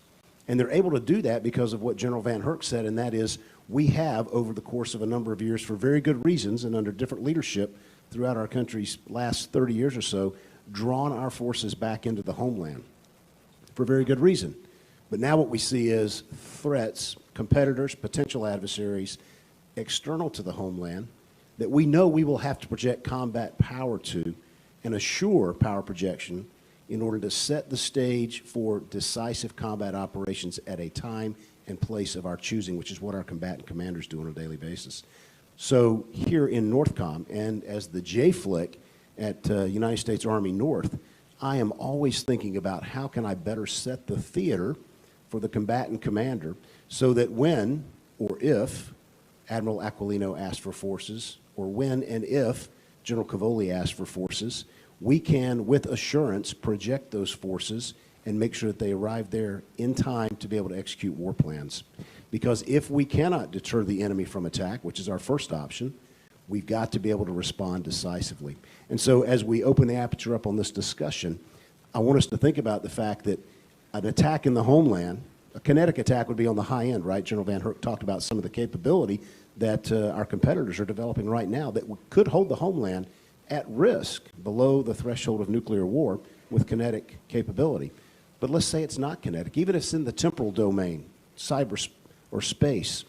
S4: And they're able to do that because of what General Van Herk said, and that is we have, over the course of a number of years, for very good reasons and under different leadership throughout our country's last 30 years or so, drawn our forces back into the homeland for very good reason. But now what we see is threats, competitors, potential adversaries, external to the homeland, that we know we will have to project combat power to and assure power projection in order to set the stage for decisive combat operations at a time and place of our choosing, which is what our combatant commanders do on a daily basis. So here in NORTHCOM, and as the JFLIC at United States Army North, I am always thinking about how can I better set the theater for the combatant commander so that when or if Admiral Aquilino asks for forces, or when and if General Cavoli asks for forces, we can, with assurance, project those forces and make sure that they arrive there in time to be able to execute war plans. Because if we cannot deter the enemy from attack, which is our first option, we've got to be able to respond decisively. And so as we open the aperture up on this discussion, I want us to think about the fact that an attack in the homeland A kinetic attack would be on the high end, right? General Van Herk talked about some of the capability that our competitors are developing right now that could hold the homeland at risk below the threshold of nuclear war with kinetic capability. But let's say it's not kinetic. Even if it's in the temporal domain, cyber or space,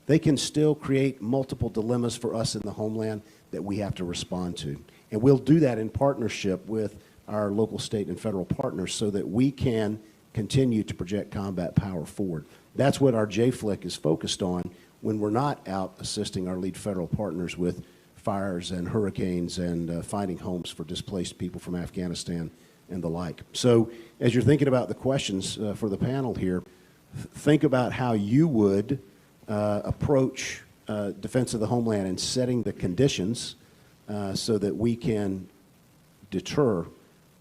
S4: they can still create multiple dilemmas for us in the homeland that we have to respond to. And we'll do that in partnership with our local, state, and federal partners so that we can continue to project combat power forward. That's what our JFLIC is focused on when we're not out assisting our lead federal partners with fires and hurricanes and finding homes for displaced people from Afghanistan and the like. So as you're thinking about the questions for the panel here, think about how you would approach defense of the homeland and setting the conditions so that we can deter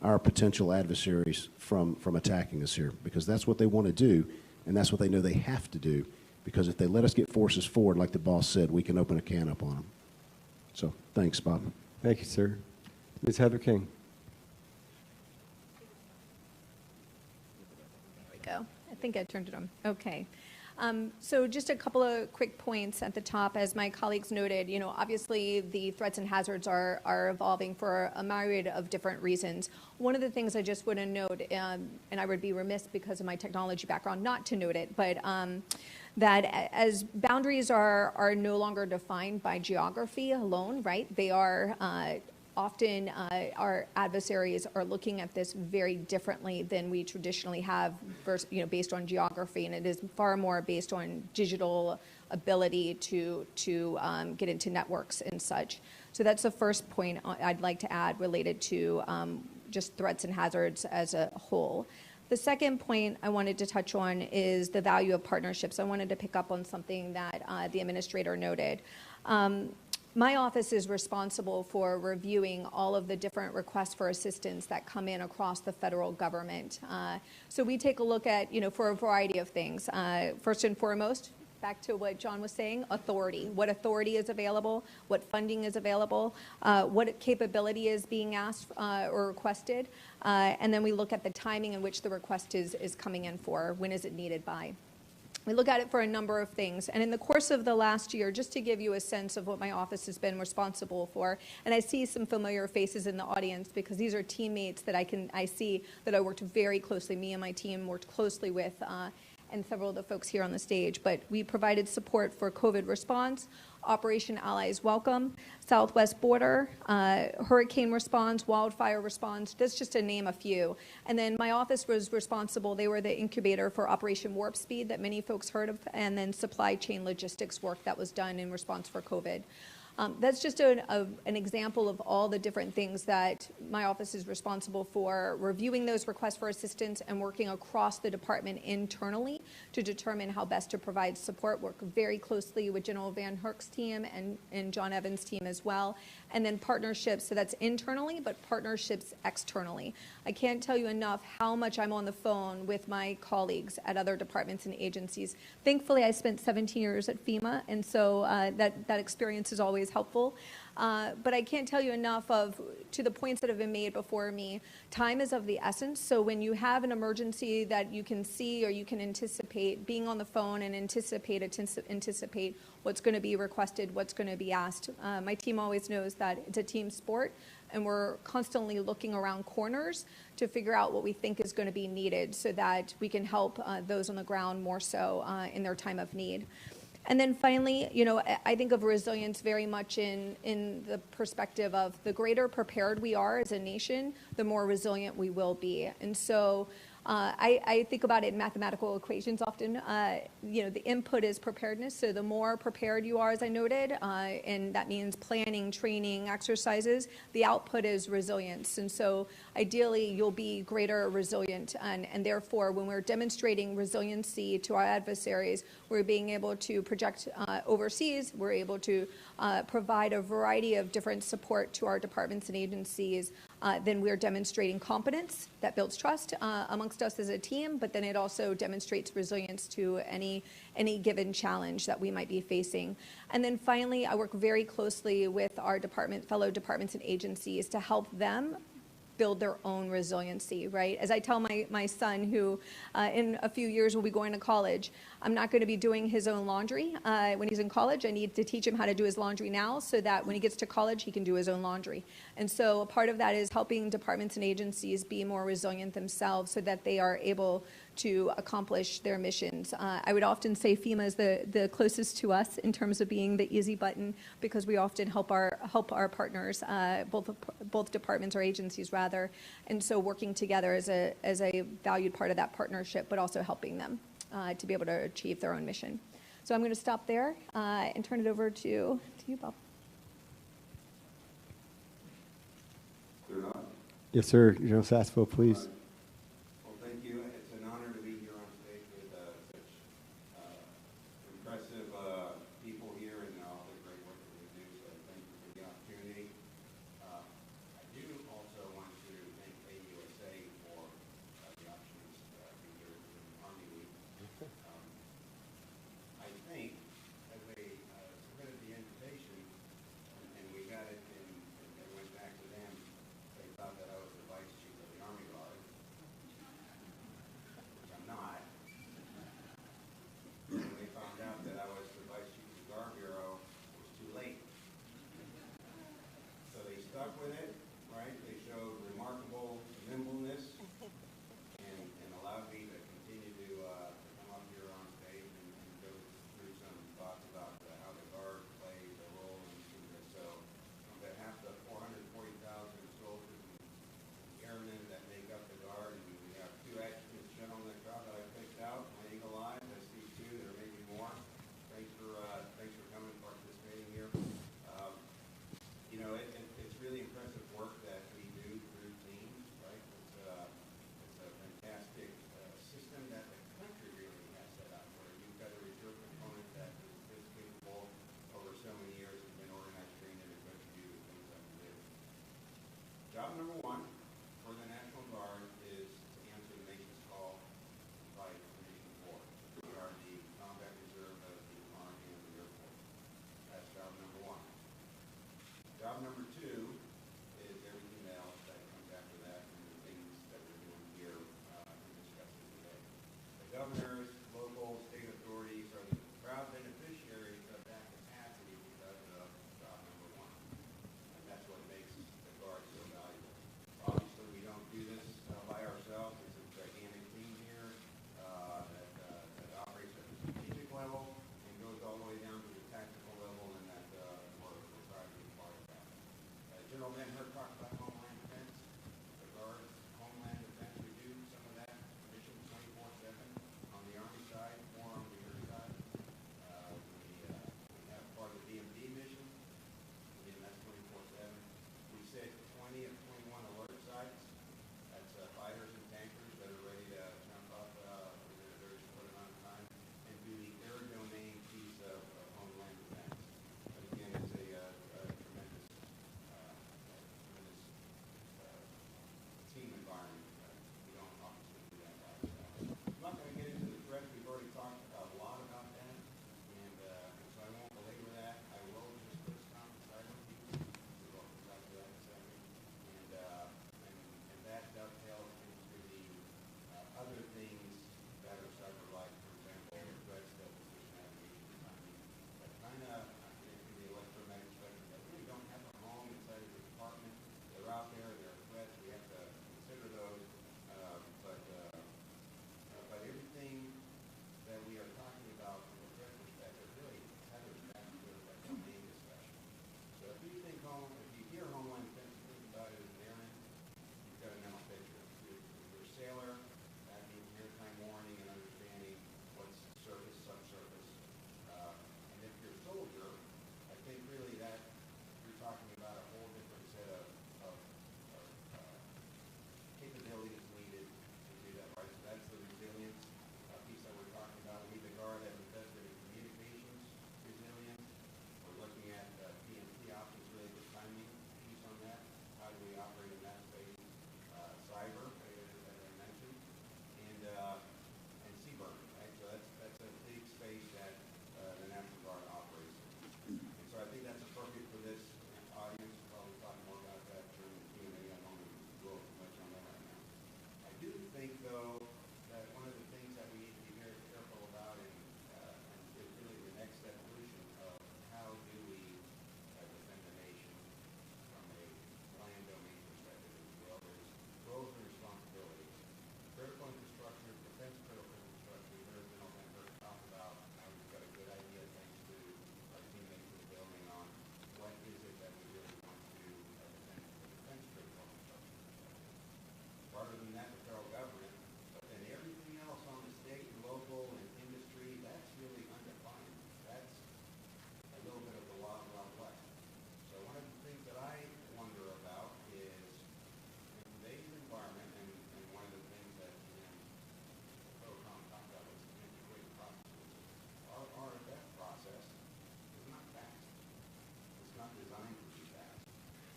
S4: our potential adversaries from attacking us here, because that's what they want to do, and that's what they know they have to do, because if they let us get forces forward, like the boss said, we can open a can up on them. So thanks, Bob.
S2: Thank you, sir. Ms. Heather King.
S6: There we go. I think I turned it on. Okay. So just a couple of quick points at the top. As my colleagues noted, obviously the threats and hazards are evolving for a myriad of different reasons. One of the things I just want to note, and I would be remiss because of my technology background not to note it, but that as boundaries are no longer defined by geography alone, right? They are often our adversaries are looking at this very differently than we traditionally have, based on geography, and it is far more based on digital ability to get into networks and such. So that's the first point I'd like to add related to just threats and hazards as a whole. The second point I wanted to touch on is the value of partnerships. I wanted to pick up on something that the administrator noted. My office is responsible for reviewing all of the different requests for assistance that come in across the federal government. So we take a look at, for a variety of things. First and foremost, back to what John was saying, authority. What authority is available? What funding is available? What capability is being asked or requested? And then we look at the timing in which the request is coming in for. When is it needed by? We look at it for a number of things. And in the course of the last year, just to give you a sense of what my office has been responsible for, and I see some familiar faces in the audience because these are teammates that I see that I worked very closely, me and my team worked closely with, and several of the folks here on the stage. But we provided support for COVID response, Operation Allies Welcome, Southwest Border, hurricane response, wildfire response, that's just to name a few. And then my office was responsible, they were the incubator for Operation Warp Speed that many folks heard of, and then supply chain logistics work that was done in response for COVID. That's just an example of all the different things that my office is responsible for, reviewing those requests for assistance and working across the department internally to determine how best to provide support, work very closely with General Van Herk's team and John Evans' team as well, and then partnerships, so that's internally, but partnerships externally. I can't tell you enough how much I'm on the phone with my colleagues at other departments and agencies. Thankfully, I spent 17 years at FEMA, and so that experience is always helpful. But I can't tell you enough to the points that have been made before me, time is of the essence. So when you have an emergency that you can see or you can anticipate, being on the phone and anticipate what's going to be requested, what's going to be asked. My team always knows that it's a team sport, and we're constantly looking around corners to figure out what we think is going to be needed so that we can help those on the ground more so in their time of need. And then finally, I think of resilience very much in the perspective of the greater prepared we are as a nation, the more resilient we will be. And so I think about it in mathematical equations often. The input is preparedness, so the more prepared you are, as I noted, and that means planning, training, exercises, the output is resilience. And so ideally, you'll be greater resilient, and therefore, when we're demonstrating resiliency to our adversaries, we're being able to project overseas, we're able to provide a variety of different support to our departments and agencies, then we're demonstrating competence that builds trust amongst us as a team, but then it also demonstrates resilience to any given challenge that we might be facing. And then finally, I work very closely with our fellow departments and agencies to help them build their own resiliency, right? As I tell my son, who in a few years will be going to college, I'm not going to be doing his own laundry when he's in college. I need to teach him how to do his laundry now so that when he gets to college, he can do his own laundry. And so a part of that is helping departments and agencies be more resilient themselves so that they are able to accomplish their missions. I would often say FEMA is the closest to us in terms of being the easy button, because we often help our partners, both departments or agencies rather, and so working together as a valued part of that partnership, but also helping them to be able to achieve their own mission. So I'm going to stop there and turn it over to you, Bob.
S2: Yes, sir. General Sassville, please.
S7: Well, thank you. It's an honor to be here on stage with such impressive people here and all the great work that we do. So thank you for the opportunity. I do also want to thank AUSA for the opportunity to be here in Army Week. I think as they submitted the invitation and we got it and it went back to them, they thought that I was the vice chief of the Army Guard.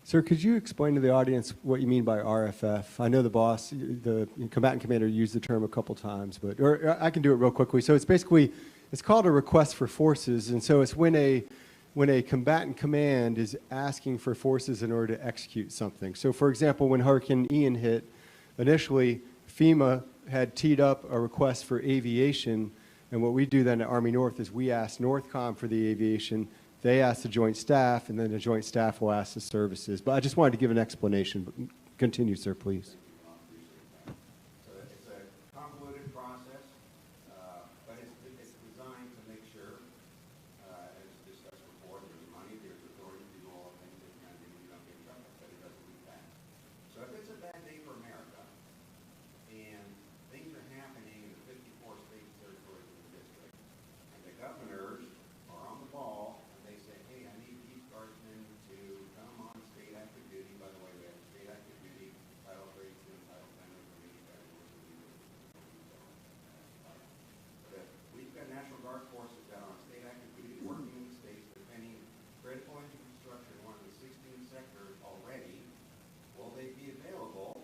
S2: Sir, could you explain to the audience what you mean by RFF? I know the boss, the combatant commander, used the term a couple times, but or I can do it real quickly. So it's basically, it's called a request for forces, and so it's when a combatant command is asking for forces in order to execute something. So for example, when Hurricane Ian hit, initially FEMA had teed up a request for aviation, and what we do then at Army North is we ask NORTHCOM for the aviation, they ask the Joint Staff, and then the Joint Staff will ask the services. But I just wanted to give an explanation. But continue, sir, please.
S7: So it's a convoluted process, but it's designed to make sure, as discussed before, there's money, there's authority to do all the things that kind of you don't get in trouble, but it doesn't leave that. So if it's a bad day for America, and things are happening in the 54 states, territories, and the district, and the governors are on the ball, and they say, hey, I need Chief Guardsmen to come on state active duty. By the way, we have state active duty, Title 32 and Title 10 of the but we've got National Guard forces that are on state active duty working in the states defending critical infrastructure in one of the 16 sectors already. Will they be available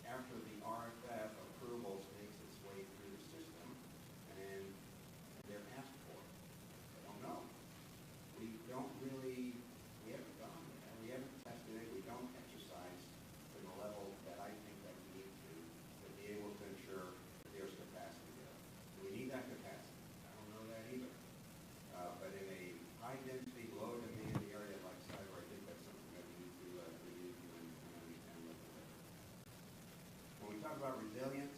S7: after the RFF approvals makes its way through the system and they're asked for? I don't know. We don't really, we haven't done that. We haven't tested it. We don't exercise to the level that I think that we need to be able to ensure that there's capacity there. Do we need that capacity? I don't know that either. But in a high density, low demand area like cyber, I think that's something that we need to review and understand a little better. When we talk about resilience,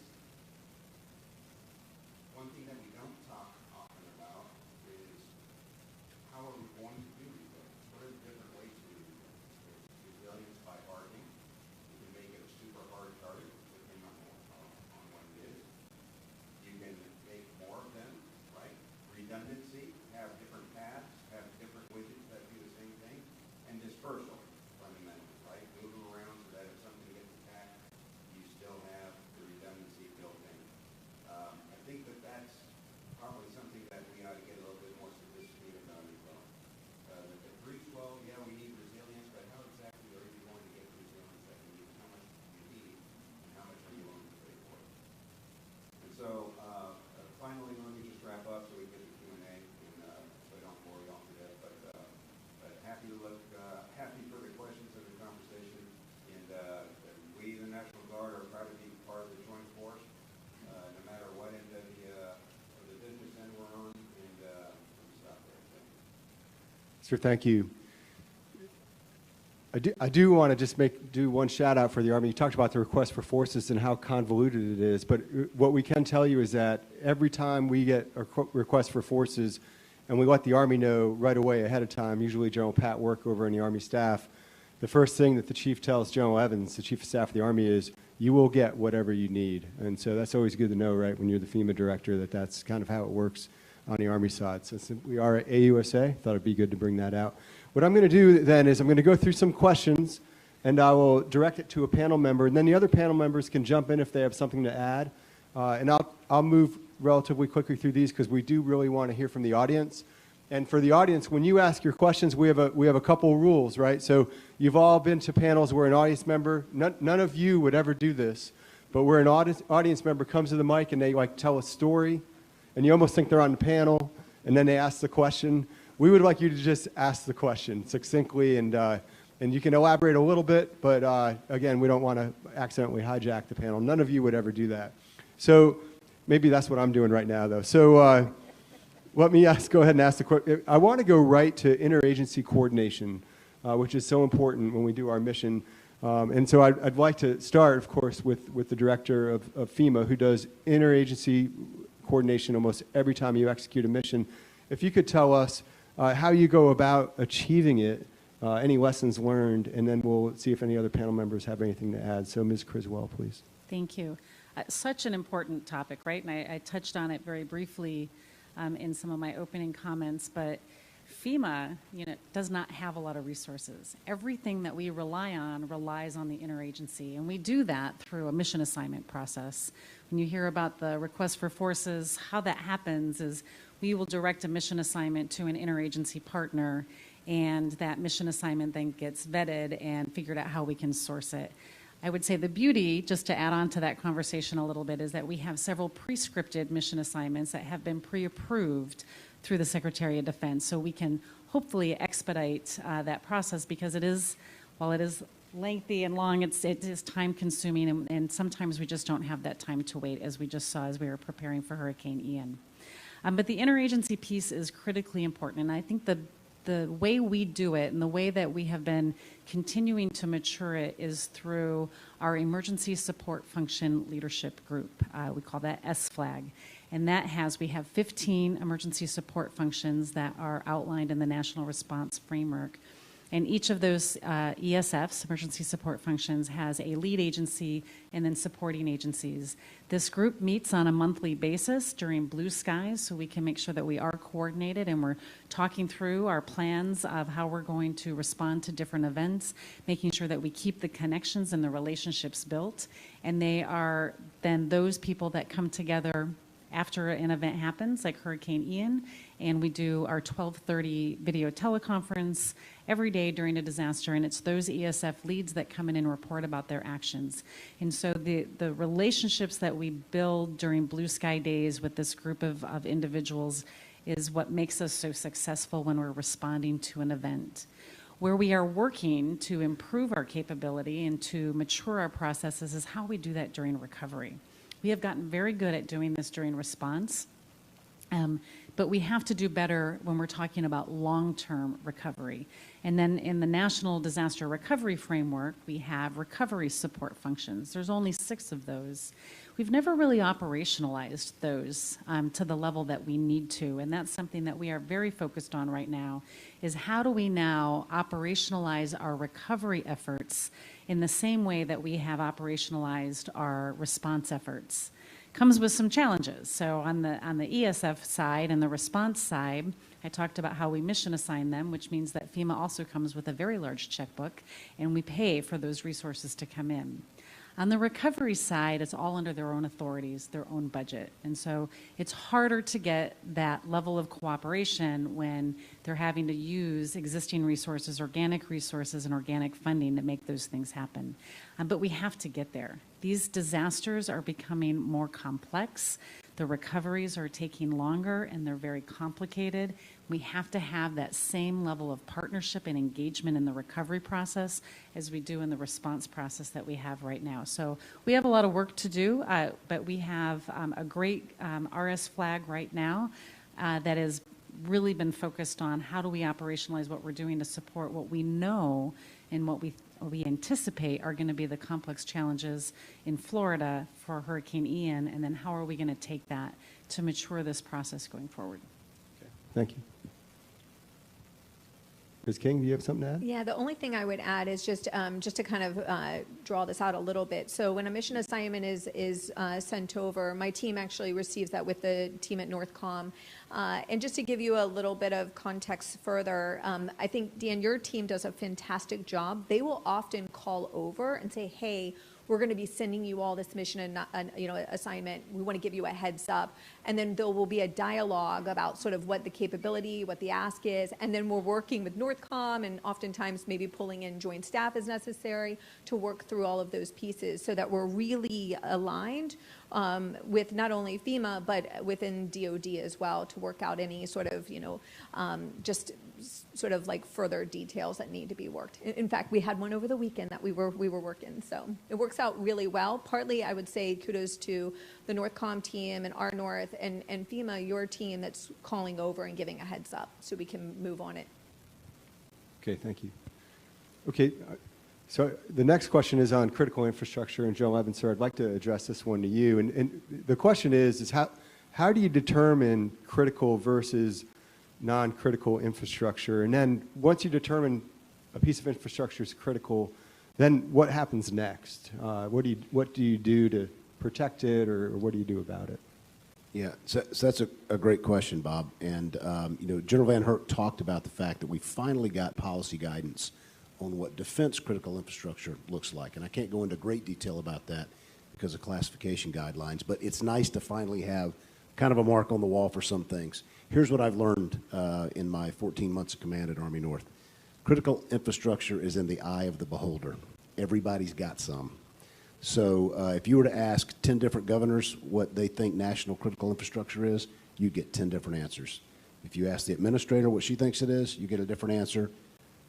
S7: one thing that we don't talk often about is how are we going to do resilience? What are the different ways to do resilience? There's resilience by hardening. You can make it a super hard target, depending on what it is. You can make more of them, right? Redundancy, have different paths, have different widgets that do the same thing. And dispersal, fundamentally, right? Move them around so that if something gets attacked, you still have the redundancy built in. I think that that's probably something that we ought to get a little bit more sophisticated about as well. The brief, well, yeah, we need resilience, but how exactly are you going to get the resilience that you need? How much do you need, and how much are you willing to pay for it? And so, finally, let me just wrap up so we get to Q&A, and so I don't bore you all to death. But happy to look, happy for the questions and the conversation. And we, the National Guard, are proud to be part of the Joint Force, no matter what end of the business end we're on. And let me stop there. Thank you.
S2: Sir, thank you. I do want to just do one shout out for the Army. You talked about the request for forces and how convoluted it is, but what we can tell you is that every time we get a request for forces and we let the Army know right away ahead of time, usually General Pat Work over in the Army staff, the first thing that the Chief tells General Evans, the Chief of Staff of the Army, is you will get whatever you need. And so that's always good to know, right, when you're the FEMA director, that that's kind of how it works on the Army side. Since we are at AUSA, thought it'd be good to bring that out. What I'm going to do then is I'm going to go through some questions, and I will direct it to a panel member, and then the other panel members can jump in if they have something to add. And I'll move relatively quickly through these because we do really want to hear from the audience. And for the audience, when you ask your questions, we have a couple rules, right? So you've all been to panels where an audience member, none of you would ever do this, but where an audience member comes to the mic and they like tell a story, and you almost think they're on the panel, and then they ask the question. We would like you to just ask the question succinctly, and you can elaborate a little bit, but again, we don't want to accidentally hijack the panel. None of you would ever do that. So maybe that's what I'm doing right now, though. So let me go ahead and ask the question. I want to go right to interagency coordination, which is so important when we do our mission. And so I'd like to start, of course, with the director of FEMA, who does interagency coordination almost every time you execute a mission. If you could tell us how you go about achieving it, any lessons learned, and then we'll see if any other panel members have anything to add. So Ms. Criswell, please.
S5: Thank you. Such an important topic, right? And I touched on it very briefly in some of my opening comments, but FEMA, does not have a lot of resources. Everything that we rely on relies on the interagency, and we do that through a mission assignment process. When you hear about the request for forces, how that happens is we will direct a mission assignment to an interagency partner, and that mission assignment then gets vetted and figured out how we can source it. I would say the beauty, just to add on to that conversation a little bit, is that we have several pre-scripted mission assignments that have been pre-approved through the Secretary of Defense, so we can hopefully expedite that process, because it is, while it is lengthy and long, it is time consuming, and sometimes we just don't have that time to wait, as we just saw as we were preparing for Hurricane Ian. But the interagency piece is critically important, and I think the way we do it and the way that we have been continuing to mature it is through our Emergency Support Function Leadership Group. We call that SFLAG. And we have 15 emergency support functions that are outlined in the National Response Framework. And each of those ESFs, emergency support functions, has a lead agency and then supporting agencies. This group meets on a monthly basis during blue skies, so we can make sure that we are coordinated and we're talking through our plans of how we're going to respond to different events, making sure that we keep the connections and the relationships built. And they are then those people that come together after an event happens, like Hurricane Ian, and we do our 12:30 video teleconference every day during a disaster, and it's those ESF leads that come in and report about their actions. And so the relationships that we build during Blue Sky Days with this group of individuals is what makes us so successful when we're responding to an event. Where we are working to improve our capability and to mature our processes is how we do that during recovery. We have gotten very good at doing this during response, but we have to do better when we're talking about long-term recovery. And then in the National Disaster Recovery Framework, we have recovery support functions. There's only 6 of those. We've never really operationalized those to the level that we need to, and that's something that we are very focused on right now, is how do we now operationalize our recovery efforts in the same way that we have operationalized our response efforts. Comes with some challenges. So on the ESF side and the response side, I talked about how we mission assign them, which means that FEMA also comes with a very large checkbook, and we pay for those resources to come in. On the recovery side, it's all under their own authorities, their own budget. And so it's harder to get that level of cooperation when they're having to use existing resources, organic resources, and organic funding to make those things happen. But we have to get there. These disasters are becoming more complex. The recoveries are taking longer, and they're very complicated. We have to have that same level of partnership and engagement in the recovery process as we do in the response process that we have right now. So we have a lot of work to do, but we have a great RS flag right now that has really been focused on how do we operationalize what we're doing to support what we know and what we anticipate are going to be the complex challenges in Florida for Hurricane Ian, and then how are we going to take that to mature this process going forward.
S2: Okay. Thank you. Ms. King, do you have something to add?
S6: Yeah, the only thing I would add is just to kind of draw this out a little bit. So when a mission assignment is sent over, my team actually receives that with the team at Northcom. And just to give you a little bit of context further, I think, Dan, your team does a fantastic job. They will often call over and say, hey, we're going to be sending you all this mission and assignment. We want to give you a heads up. And then there will be a dialogue about sort of what the capability, what the ask is. And then we're working with Northcom and oftentimes maybe pulling in joint staff as necessary to work through all of those pieces so that we're really aligned with not only FEMA, but within DOD as well to work out any sort of, just sort of like further details that need to be worked. In fact, we had one over the weekend that we were working. So it works out really well. Partly, I would say kudos to the Northcom team and our North and FEMA, your team that's calling over and giving a heads up so we can move on it.
S2: Okay, thank you. Okay, so the next question is on critical infrastructure, and General Evans, sir, I'd like to address this one to you. And the question is how do you determine critical versus non-critical infrastructure? And then once you determine a piece of infrastructure is critical, then what happens next? What do you do to protect it, or what do you do about it?
S4: Yeah, so that's a great question, Bob. And General Van Herk talked about the fact that we finally got policy guidance on what defense critical infrastructure looks like. And I can't go into great detail about that because of classification guidelines, but it's nice to finally have kind of a mark on the wall for some things. Here's what I've learned in my 14 months of command at Army North. Critical infrastructure is in the eye of the beholder. Everybody's got some. So if you were to ask 10 different governors what they think national critical infrastructure is, you'd get 10 different answers. If you ask the administrator what she thinks it is, you get a different answer,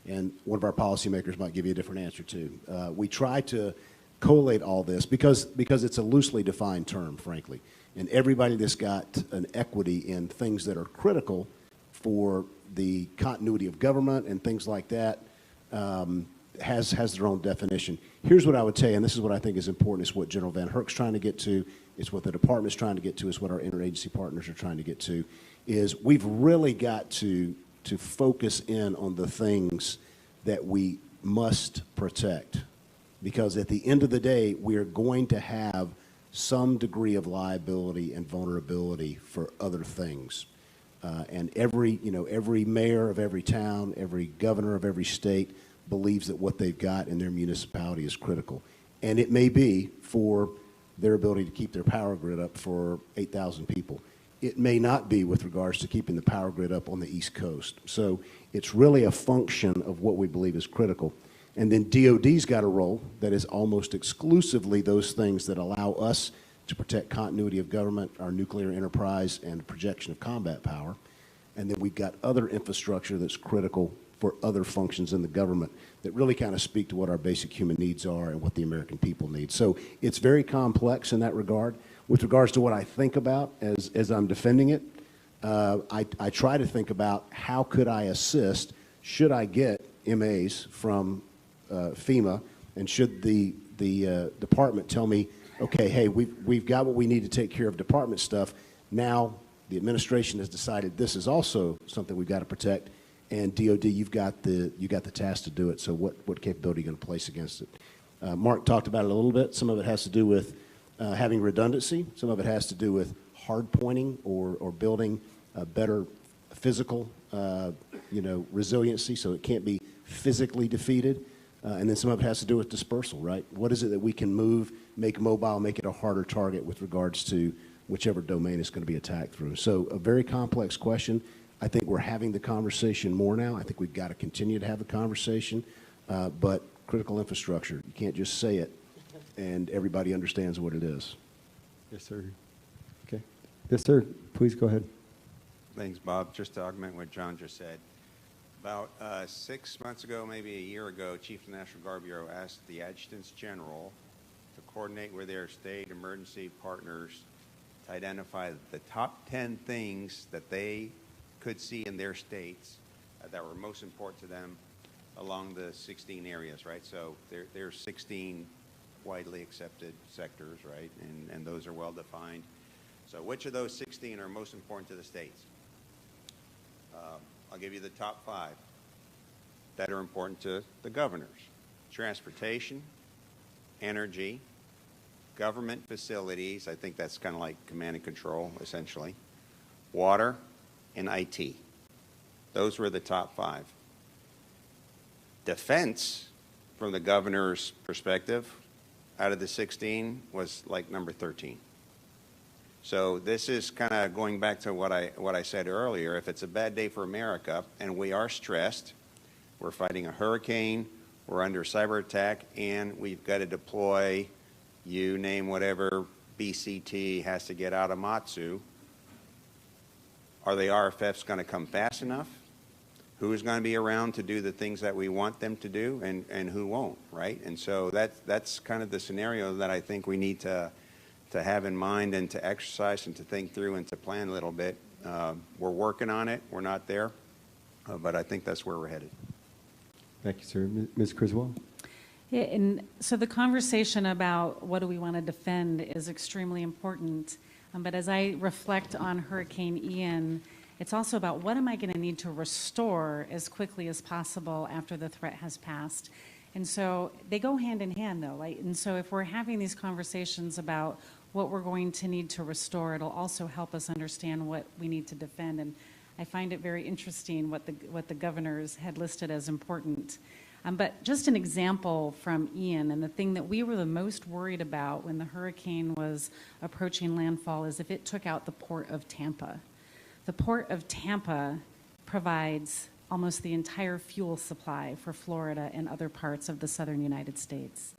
S4: and one of our policymakers might give you a different answer too. We try to collate all this because it's a loosely defined term, frankly, and everybody that's got an equity in things that are critical for the continuity of government and things like that has their own definition. Here's what I would tell you, and this is what I think is important, is what General Van Herk's trying to get to, it's what the department's trying to get to, it's what our interagency partners are trying to get to, is we've really got to focus in on the things that we must protect. Because at the end of the day, we are going to have some degree of liability and vulnerability for other things. And every mayor of every town, every governor of every state believes that what they've got in their municipality is critical. And it may be for their ability to keep their power grid up for 8,000 people. It may not be with regards to keeping the power grid up on the East Coast. So it's really a function of what we believe is critical. And then DOD's got a role that is almost exclusively those things that allow us to protect continuity of government, our nuclear enterprise, and projection of combat power. And then we've got other infrastructure that's critical for other functions in the government that really kind of speak to what our basic human needs are and what the American people need. So it's very complex in that regard. With regards to what I think about as I'm defending it, I try to think about how could I assist, should I get MAs from FEMA, and should the department tell me, okay, hey, we've got what we need to take care of department stuff. Now the administration has decided this is also something we've got to protect, and DOD, you've got the task to do it. So what capability are you going to place against it? Mark talked about it a little bit. Some of it has to do with having redundancy. Some of it has to do with hard pointing or building a better physical, resiliency, so it can't be physically defeated. And then some of it has to do with dispersal, right? What is it that we can move, make mobile, make it a harder target with regards to whichever domain it's going to be attacked through? So a very complex question. I think we're having the conversation more now. I think we've got to continue to have the conversation. But critical infrastructure, you can't just say it and everybody understands what it is.
S2: Yes, sir. Okay. Yes, sir. Please go ahead.
S7: Thanks, Bob. Just to augment what John just said, about 6 months ago, maybe a year ago, Chief of the National Guard Bureau asked the Adjutants General to coordinate with their state emergency partners to identify the top 10 things that they could see in their states that were most important to them along the 16 areas, right? So there are 16 widely accepted sectors, right? And those are well defined. So which of those 16 are most important to the states? I'll give you the top 5 that are important to the governors. Transportation, energy, government facilities, I think that's kind of like command and control, essentially, water, and IT. Those were the top 5. Defense, from the governor's perspective, out of the 16, was like number 13. So this is kind of going back to what I said earlier. If it's a bad day for America, and we are stressed, we're fighting a hurricane, we're under cyber attack, and we've got to deploy, you name whatever BCT has to get out of Matsu, are the RFFs going to come fast enough? Who's going to be around to do the things that we want them to do, and who won't, right? And so that's kind of the scenario that I think we need to have in mind and to exercise and to think through and to plan a little bit. We're working on it. We're not there, but I think that's where we're headed.
S2: Thank you, sir. Ms. Criswell?
S5: Yeah, and so the conversation about what do we want to defend is extremely important. But as I reflect on Hurricane Ian, it's also about what am I going to need to restore as quickly as possible after the threat has passed. And so they go hand in hand, though, right? And so if we're having these conversations about what we're going to need to restore, it'll also help us understand what we need to defend. And I find it very interesting what the governors had listed as important. But just an example from Ian, and the thing that we were the most worried about when the hurricane was approaching landfall is if it took out the port of Tampa. The port of Tampa provides almost the entire fuel supply for Florida and other parts of the southern United States.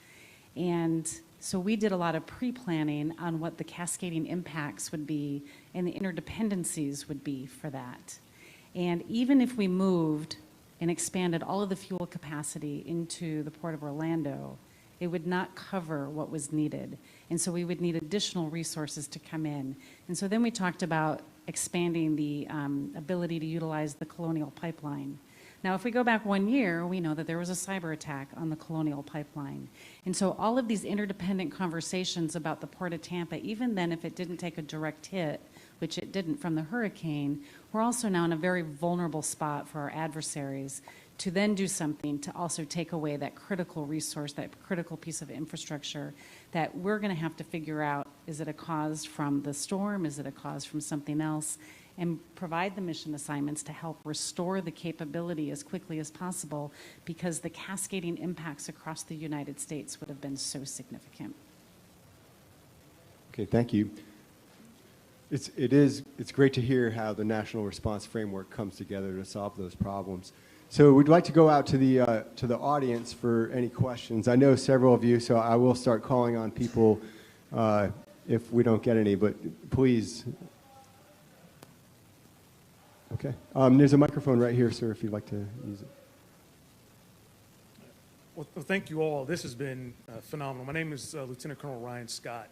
S5: And so we did a lot of pre-planning on what the cascading impacts would be and the interdependencies would be for that. And even if we moved and expanded all of the fuel capacity into the Port of Orlando, it would not cover what was needed. And so we would need additional resources to come in. And so then we talked about expanding the ability to utilize the Colonial Pipeline. Now, if we go back 1 year, we know that there was a cyber attack on the Colonial Pipeline. And so all of these interdependent conversations about the Port of Tampa, even then if it didn't take a direct hit, which it didn't from the hurricane, we're also now in a very vulnerable spot for our adversaries to then do something to also take away that critical resource, that critical piece of infrastructure that we're going to have to figure out, is it a cause from the storm, is it a cause from something else, and provide the mission assignments to help restore the capability as quickly as possible, because the cascading impacts across the United States would have been so significant.
S2: Okay, thank you. It's great to hear how the National Response Framework comes together to solve those problems. So we'd like to go out to the audience for any questions. I know several of you, so I will start calling on people if we don't get any, but please. Okay. There's a microphone right here, sir, if you'd like to use it.
S8: Well, thank you all. This has been phenomenal. My name is Lieutenant Colonel Ryan Scott,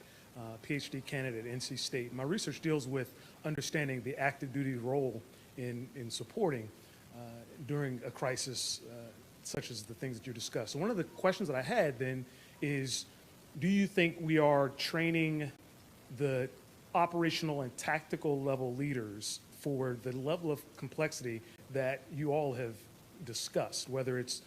S8: PhD candidate at NC State. My research deals with understanding the active duty role in supporting during a crisis such as the things that you discussed. So one of the questions that I had then is, do you think we are training the operational and tactical level leaders for the level of complexity that you all have discussed, whether it's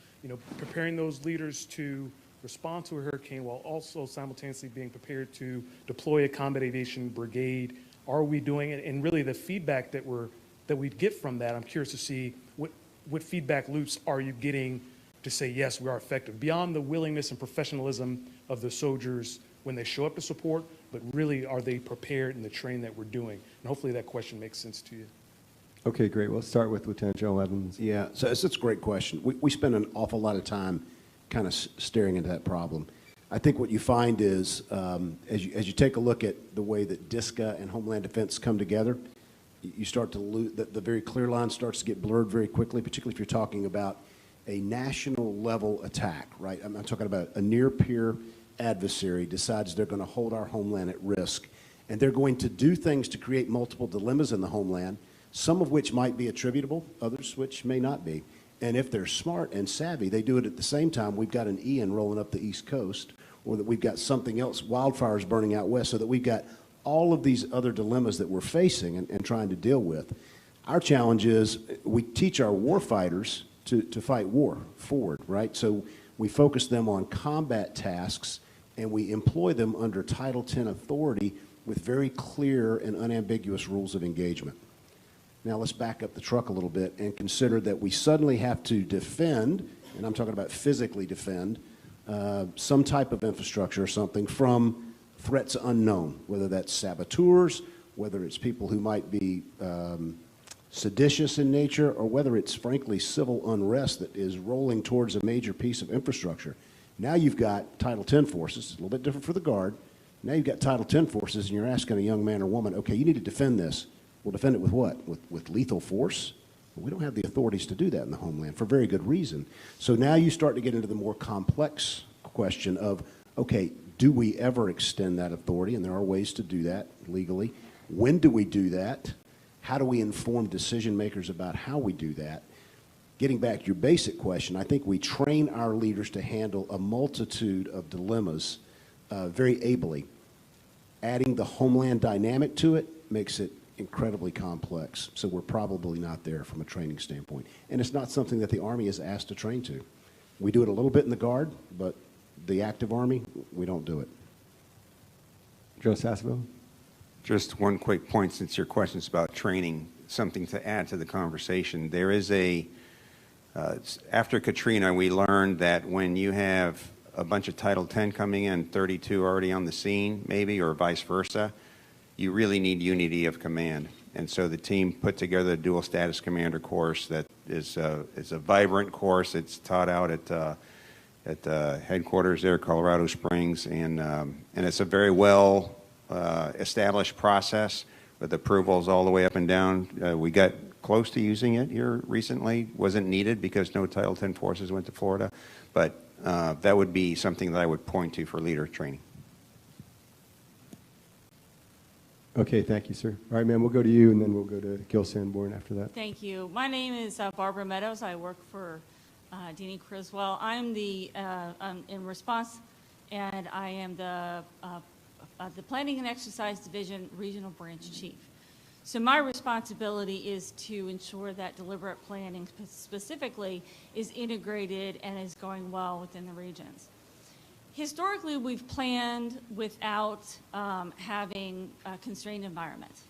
S8: preparing those leaders to respond to a hurricane while also simultaneously being prepared to deploy a combat aviation brigade? Are we doing it? And really the feedback that we get from that, I'm curious to see what feedback loops are you getting to say, yes, we are effective, beyond the willingness and professionalism of the soldiers when they show up to support, but really are they prepared in the training that we're doing? And hopefully that question makes sense to you.
S2: Okay, great. We'll start with Lieutenant General Evans.
S4: Yeah, so it's a great question. We spend an awful lot of time kind of staring into that problem. I think what you find is, as you take a look at the way that DISCA and Homeland Defense come together, you start to lose, the very clear line starts to get blurred very quickly, particularly if you're talking about a national level attack, right? I'm talking about a near peer adversary decides they're going to hold our homeland at risk, and they're going to do things to create multiple dilemmas in the homeland, some of which might be attributable, others which may not be. And if they're smart and savvy, they do it at the same time we've got an Ian rolling up the East Coast, or that we've got something else, wildfires burning out west, so that we've got all of these other dilemmas that we're facing and trying to deal with. Our challenge is we teach our war fighters to fight war forward, right? So we focus them on combat tasks, and we employ them under Title X authority with very clear and unambiguous rules of engagement. Now let's back up the truck a little bit and consider that we suddenly have to defend, and I'm talking about physically defend, some type of infrastructure or something from threats unknown, whether that's saboteurs, whether it's people who might be seditious in nature, or whether it's frankly civil unrest that is rolling towards a major piece of infrastructure. Now you've got Title X forces, a little bit different for the Guard. Now you've got Title X forces, and you're asking a young man or woman, okay, you need to defend this. Well, defend it with what? With lethal force? Well, we don't have the authorities to do that in the homeland for very good reason. So now you start to get into the more complex question of, okay, do we ever extend that authority? And there are ways to do that legally. When do we do that? How do we inform decision makers about how we do that? Getting back to your basic question, I think we train our leaders to handle a multitude of dilemmas very ably. Adding the homeland dynamic to it makes it incredibly complex, so we're probably not there from a training standpoint. And it's not something that the Army is asked to train to. We do it a little bit in the Guard, but the active Army, we don't do it.
S2: Joe Sasseville?
S9: Just one quick point, since your question's about training, something to add to the conversation. There is after Katrina, we learned that when you have a bunch of Title X coming in, 32 already on the scene, maybe, or vice versa, you really need unity of command. And so the team put together a dual status commander course that is a vibrant course. It's taught out at headquarters there, Colorado Springs, and it's a very well established process with approvals all the way up and down. We got close to using it here recently. Wasn't needed because no Title X forces went to Florida, but that would be something that I would point to for leader training.
S2: Okay, thank you, sir. All right, ma'am, we'll go to you, and then we'll go to Gil Sanborn after that.
S10: Thank you. My name is Barbara Meadows. I work for Deanie Criswell. I'm in response, and I am the Planning and Exercise Division Regional Branch Chief. So my responsibility is to ensure that deliberate planning specifically is integrated and is going well within the regions. Historically, we've planned without having a constrained environment.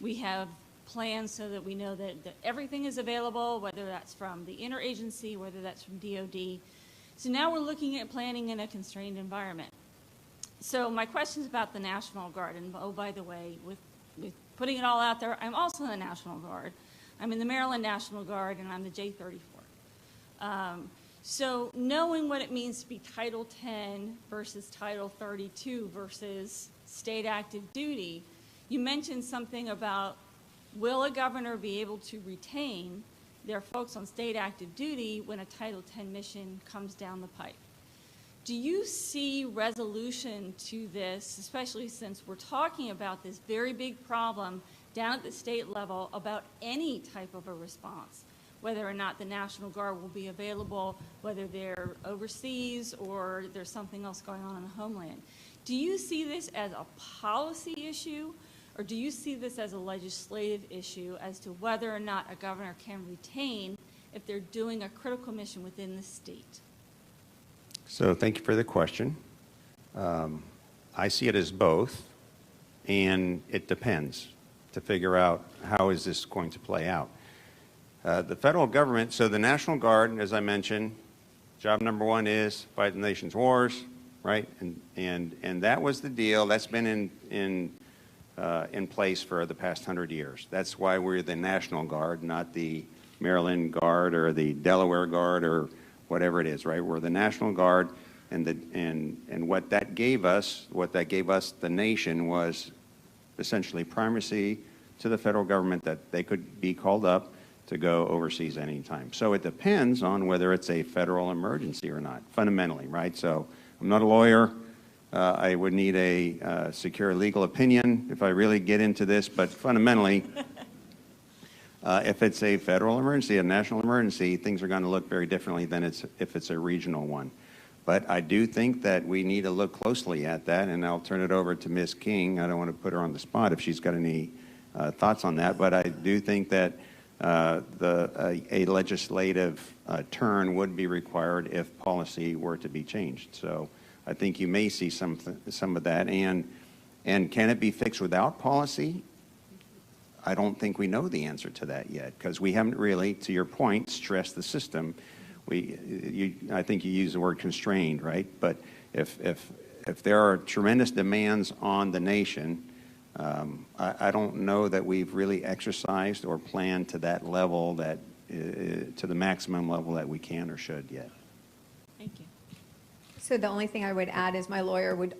S10: We have plans so that we know that everything is available, whether that's from the interagency, whether that's from DOD. So now we're looking at planning in a constrained environment. So my question is about the National Guard. And oh, by the way, with putting it all out there, I'm also in the National Guard. I'm in the Maryland National Guard, and I'm the J-34. So knowing what it means to be Title 10 versus Title 32 versus state active duty, you mentioned something about will a governor be able to retain their folks on state active duty when a Title 10 mission comes down the pipe? Do you see resolution to this, especially since we're talking about this very big problem down at the state level about any type of a response? Whether or not the National Guard will be available, whether they're overseas or there's something else going on in the Homeland. Do you see this as a policy issue, or do you see this as a legislative issue as to whether or not a governor can retain if they're doing a critical mission within the state?
S9: So thank you for the question. I see it as both, and it depends to figure out how is this going to play out. The federal government, so the National Guard, as I mentioned, job number one is fight the nation's wars, right? And that was the deal. That's been in place for the past 100 years. That's why we're the National Guard, not the Maryland Guard or the Delaware Guard or whatever it is, right? We're the National Guard, and what that gave us, the nation, was essentially primacy to the federal government that they could be called up to go overseas anytime. So it depends on whether it's a federal emergency or not, fundamentally, right? So I'm not a lawyer. I would need a secure legal opinion if I really get into this, but fundamentally, if it's a federal emergency, a national emergency, things are going to look very differently than if it's a regional one. But I do think that we need to look closely at that, and I'll turn it over to Ms. King. I don't want to put her on the spot if she's got any thoughts on that, but I do think that a legislative turn would be required if policy were to be changed. So I think you may see some of that. And can it be fixed without policy? I don't think we know the answer to that yet, because we haven't really, to your point, stressed the system. I think you used the word constrained, right? But if there are tremendous demands on the nation, I don't know that we've really exercised or planned to that level, to the maximum level that we can or should yet.
S10: Thank you.
S6: So the only thing I would add is my lawyer would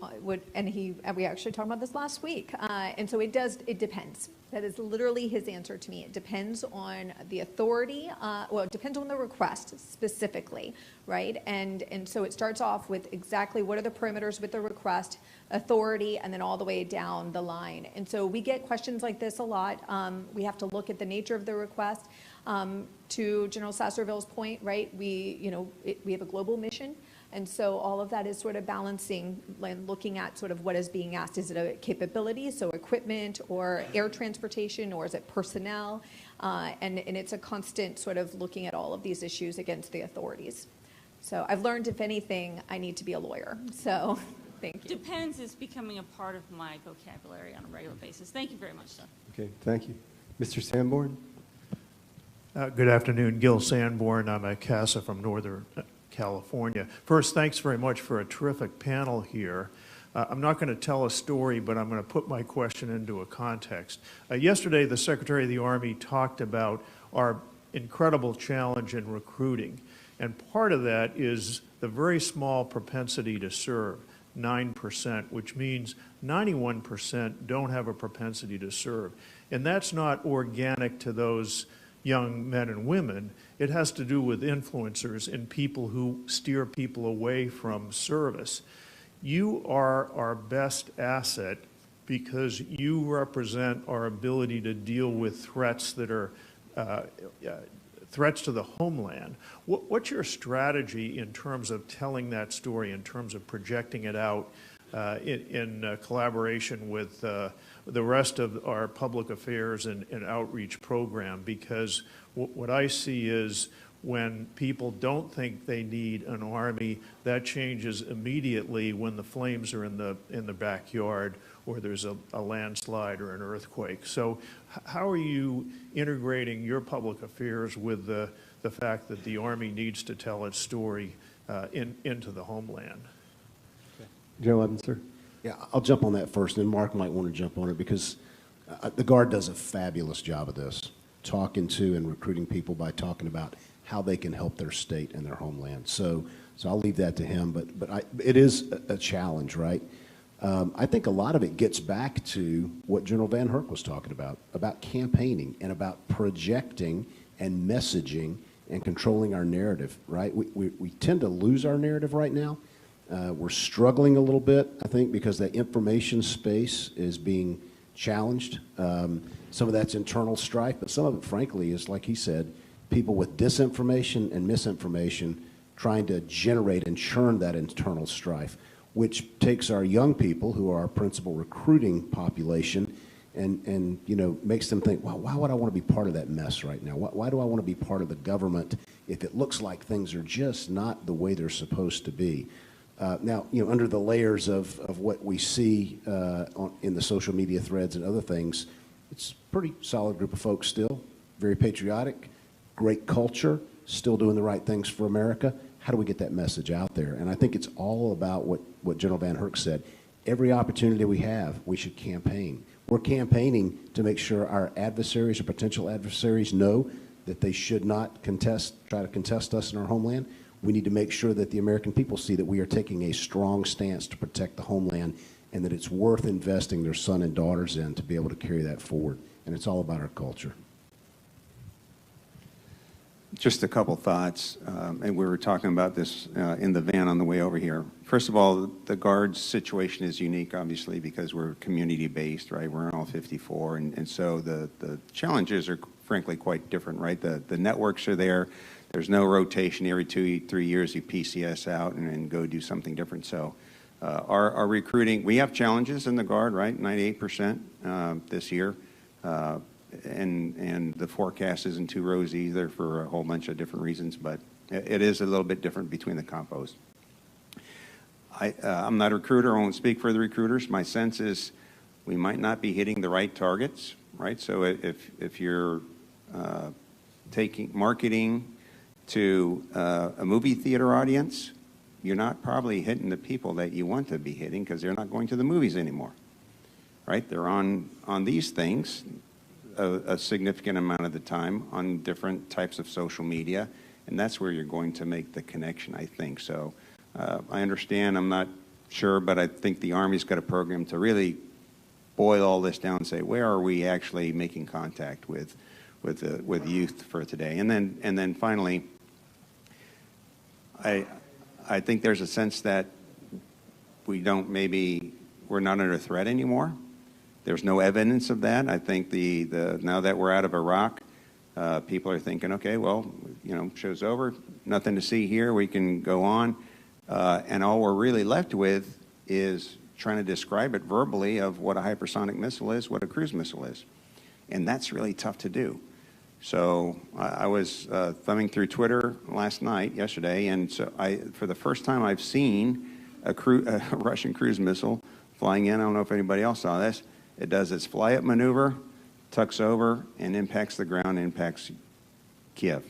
S6: and we actually talked about this last week, and so it depends. That is literally his answer to me. It depends on the authority, it depends on the request specifically, right? And so it starts off with exactly what are the perimeters with the request, authority, and then all the way down the line. And so we get questions like this a lot. We have to look at the nature of the request. To General Sasserville's point, right, we have a global mission. And so all of that is sort of balancing and looking at sort of what is being asked. Is it a capability, so equipment or air transportation, or is it personnel? And it's a constant sort of looking at all of these issues against the authorities. So I've learned, if anything, I need to be a lawyer. So thank you.
S10: Depends is becoming a part of my vocabulary on a regular basis. Thank you very much, sir.
S2: Okay, thank you. Mr. Sanborn?
S11: Good afternoon, Gil Sanborn. I'm a CASA from Northern California. First, thanks very much for a terrific panel here. I'm not going to tell a story, but I'm going to put my question into a context. Yesterday, the Secretary of the Army talked about our incredible challenge in recruiting. And part of that is the very small propensity to serve, 9%, which means 91% don't have a propensity to serve. And that's not organic to those young men and women. It has to do with influencers and people who steer people away from service. You are our best asset because you represent our ability to deal with threats that are threats to the homeland. What's your strategy in terms of telling that story, in terms of projecting it out in collaboration with the rest of our public affairs and outreach program? Because what I see is when people don't think they need an army, that changes immediately when the flames are in the backyard or there's a landslide or an earthquake. So how are you integrating your public affairs with the fact that the Army needs to tell its story into the homeland?
S2: General Evans, sir.
S4: Yeah, I'll jump on that first, and then Mark might want to jump on it because the Guard does a fabulous job of this, talking to and recruiting people by talking about how they can help their state and their homeland. So I'll leave that to him, but it is a challenge, right? I think a lot of it gets back to what General Van Herk was talking about campaigning and about projecting and messaging and controlling our narrative, right? We tend to lose our narrative right now. We're struggling a little bit, I think, because the information space is being challenged. Some of that's internal strife, but some of it, frankly, is, like he said, people with disinformation and misinformation trying to generate and churn that internal strife, which takes our young people, who are our principal recruiting population, and makes them think, well, why would I want to be part of that mess right now? Why do I want to be part of the government if it looks like things are just not the way they're supposed to be? Now, under the layers of what we see in the social media threads and other things, it's a pretty solid group of folks still, very patriotic, great culture, still doing the right things for America. How do we get that message out there? And I think it's all about what General Van Herk said. Every opportunity we have, we should campaign. We're campaigning to make sure our adversaries or potential adversaries know that they should not try to contest us in our homeland. We need to make sure that the American people see that we are taking a strong stance to protect the homeland and that it's worth investing their son and daughters in to be able to carry that forward. And it's all about our culture.
S9: Just a couple thoughts, and we were talking about this in the van on the way over here. First of all, the Guard's situation is unique, obviously, because we're community-based, right? We're in all 54, and so the challenges are, frankly, quite different, right? The networks are there. There's no rotation. Every 2-3 years you PCS out and go do something different. So our recruiting, we have challenges in the Guard, right? 98% this year. And the forecast isn't too rosy either for a whole bunch of different reasons, but it is a little bit different between the compos. I'm not a recruiter. I won't speak for the recruiters. My sense is we might not be hitting the right targets, right? So if you're taking marketing to a movie theater audience, you're not probably hitting the people that you want to be hitting because they're not going to the movies anymore, right? They're on these things a significant amount of the time on different types of social media, and that's where you're going to make the connection, I think. So I understand, I'm not sure, but I think the Army's got a program to really boil all this down and say, where are we actually making contact with youth for today? And then finally, I think there's a sense that we're not under threat anymore. There's no evidence of that. I think now that we're out of Iraq, people are thinking, okay, well, show's over, nothing to see here, we can go on. And all we're really left with is trying to describe it verbally of what a hypersonic missile is, what a cruise missile is. And that's really tough to do. So I was thumbing through Twitter yesterday, and so for the first time I've seen a Russian cruise missile flying in. I don't know if anybody else saw this. It does its fly-up maneuver, tucks over, and impacts the ground, impacts Kiev.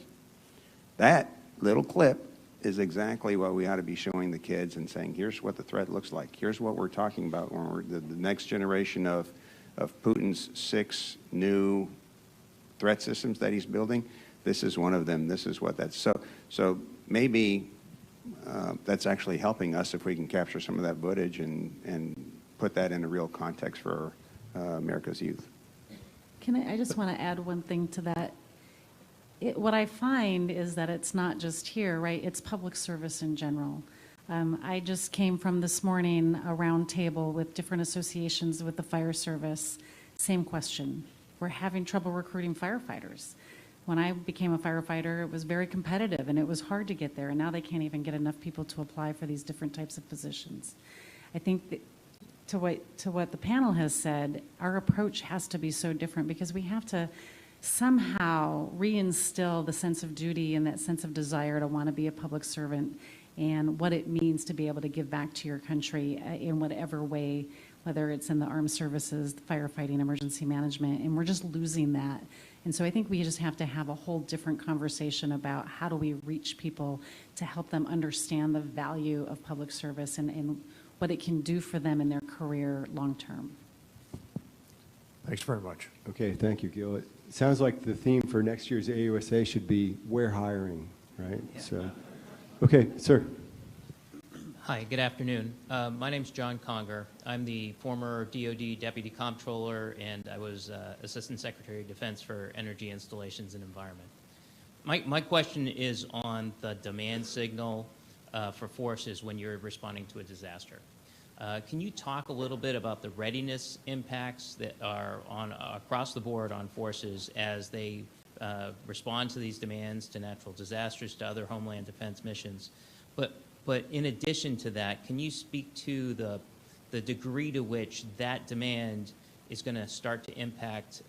S9: That little clip is exactly what we ought to be showing the kids and saying, here's what the threat looks like. Here's what we're talking about when we're the next generation of Putin's 6 new threat systems that he's building. This is one of them. This is what that's. So maybe that's actually helping us if we can capture some of that footage and put that in a real context for America's youth.
S5: I just want to add one thing to that. What I find is that it's not just here, right? It's public service in general. I just came from this morning a round table with different associations with the fire service. Same question. We're having trouble recruiting firefighters. When I became a firefighter, it was very competitive and it was hard to get there. And now they can't even get enough people to apply for these different types of positions. I think that to what the panel has said, our approach has to be so different because we have to somehow reinstill the sense of duty and that sense of desire to want to be a public servant and what it means to be able to give back to your country in whatever way, whether it's in the armed services, firefighting, emergency management, and we're just losing that. And so I think we just have to have a whole different conversation about how do we reach people to help them understand the value of public service and what it can do for them in their career long term.
S11: Thanks very much.
S2: Okay, thank you, Gil. It sounds like the theme for next year's AUSA should be "We're hiring," right?
S12: Yeah.
S2: So, okay, sir.
S12: Hi, good afternoon. My name's John Conger. I'm the former DoD Deputy Comptroller, and I was Assistant Secretary of Defense for Energy Installations and Environment. My question is on the demand signal for forces when you're responding to a disaster. Can you talk a little bit about the readiness impacts that are across the board on forces as they respond to these demands, to natural disasters, to other Homeland Defense missions? But in addition to that, can you speak to the degree to which that demand is going to start to impact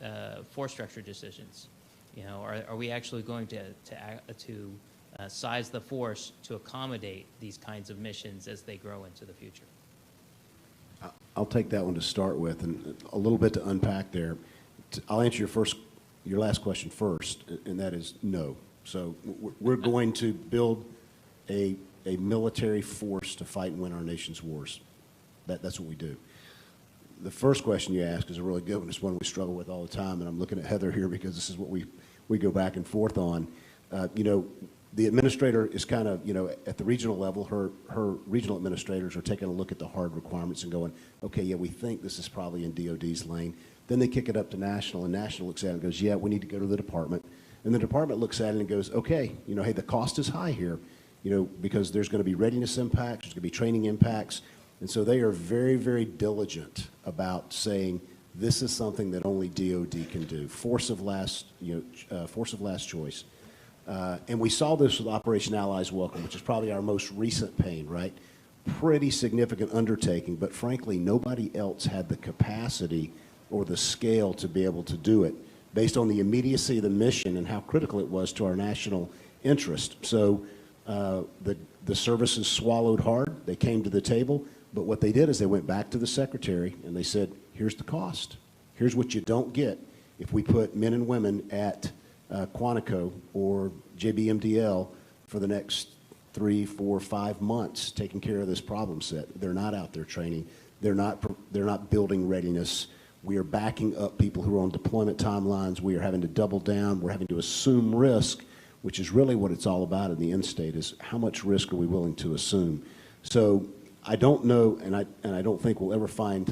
S12: force structure decisions? You know, are we actually going to size the force to accommodate these kinds of missions as they grow into the future?
S4: I'll take that one to start with, and a little bit to unpack there. I'll answer your last question first, and that is no. So we're going to build a military force to fight and win our nation's wars. That's what we do. The first question you ask is a really good one. It's one we struggle with all the time, and I'm looking at Heather here because this is what we go back and forth on. You know, the administrator is kind of, you know, at the regional level, her regional administrators are taking a look at the hard requirements and going, okay, yeah, we think this is probably in DOD's lane. Then they kick it up to national, and national looks at it and goes, yeah, we need to go to the department. And the department looks at it and goes, okay, you know, hey, the cost is high here, you know, because there's going to be readiness impacts, there's going to be training impacts. And so they are very, very diligent about saying this is something that only DOD can do. Force of last choice. And we saw this with Operation Allies Welcome, which is probably our most recent pain, right? Pretty significant undertaking, but frankly, nobody else had the capacity or the scale to be able to do it based on the immediacy of the mission and how critical it was to our national interest. So the services swallowed hard. They came to the table, but what they did is they went back to the secretary and they said, here's the cost. Here's what you don't get if we put men and women at Quantico or JBMDL for the next 3, 4, 5 months taking care of this problem set. They're not out there training. They're not building readiness. We are backing up people who are on deployment timelines. We are having to double down. We're having to assume risk, which is really what it's all about in the end state, is how much risk are we willing to assume. So I don't know, and I don't think we'll ever find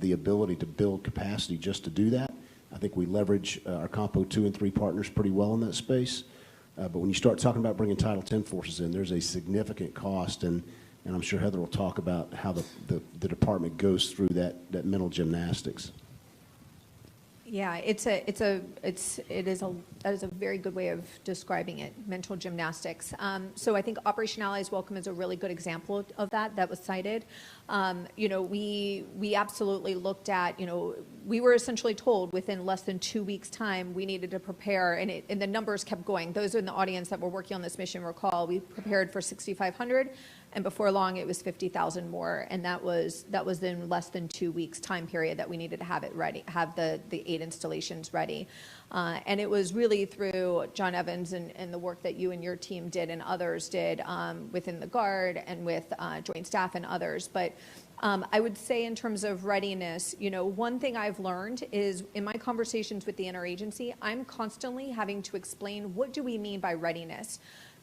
S4: the ability to build capacity just to do that. I think we leverage our Compo 2 and 3 partners pretty well in that space. But when you start talking about bringing Title 10 forces in, there's a significant cost, and I'm sure Heather will talk about how the department goes through that mental gymnastics.
S6: Yeah, that is a very good way of describing it, mental gymnastics. So I think Operation Allies Welcome is a really good example of that was cited. You know, we absolutely looked at, you know, we were essentially told within less than 2 weeks' time we needed to prepare, and the numbers kept going. Those in the audience that were working on this mission recall we prepared for 6,500, and before long it was 50,000 more, and that was in less than 2 weeks time period that we needed to have it ready, have the 8 installations ready. And it was really through John Evans and the work that you and your team did and others did within the Guard and with Joint Staff and others. But I would say in terms of readiness, one thing I've learned is in my conversations with the interagency, I'm constantly having to explain what do we mean by readiness.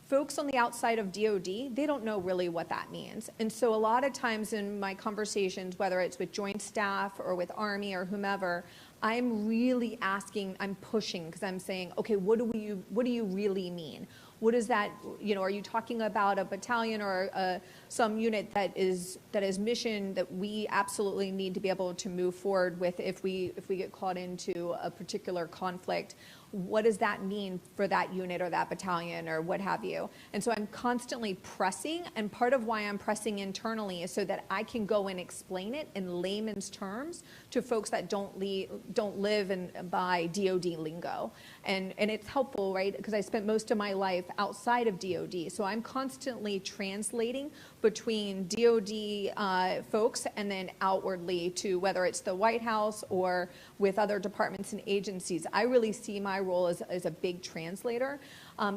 S6: Folks on the outside of DOD, they don't know really what that means. And so a lot of times in my conversations, whether it's with Joint Staff or with Army or whomever, I'm really asking, I'm pushing, because I'm saying, okay, what do you really mean? What is that, are you talking about a battalion or some unit that is mission that we absolutely need to be able to move forward with if we get caught into a particular conflict? What does that mean for that unit or that battalion or what have you? And so I'm constantly pressing, and part of why I'm pressing internally is so that I can go and explain it in layman's terms to folks that don't live by DOD lingo. And it's helpful, right? Because I spent most of my life outside of DOD. So I'm constantly translating between DOD folks and then outwardly to whether it's the White House or with other departments and agencies. I really see my role as a big translator.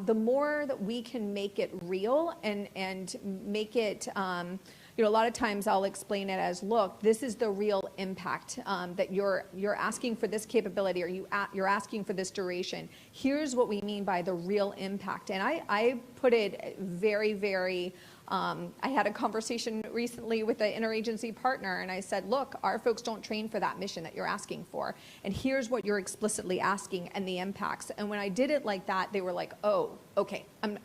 S6: The more that we can make it real and make it, a lot of times I'll explain it as, look, this is the real impact that you're asking for this capability, or you're asking for this duration. Here's what we mean by the real impact. And I put it very, very, I had a conversation recently with an interagency partner, and I said, look, our folks don't train for that mission that you're asking for. And here's what you're explicitly asking and the impacts. And when I did it like that, they were like, oh, okay, I'm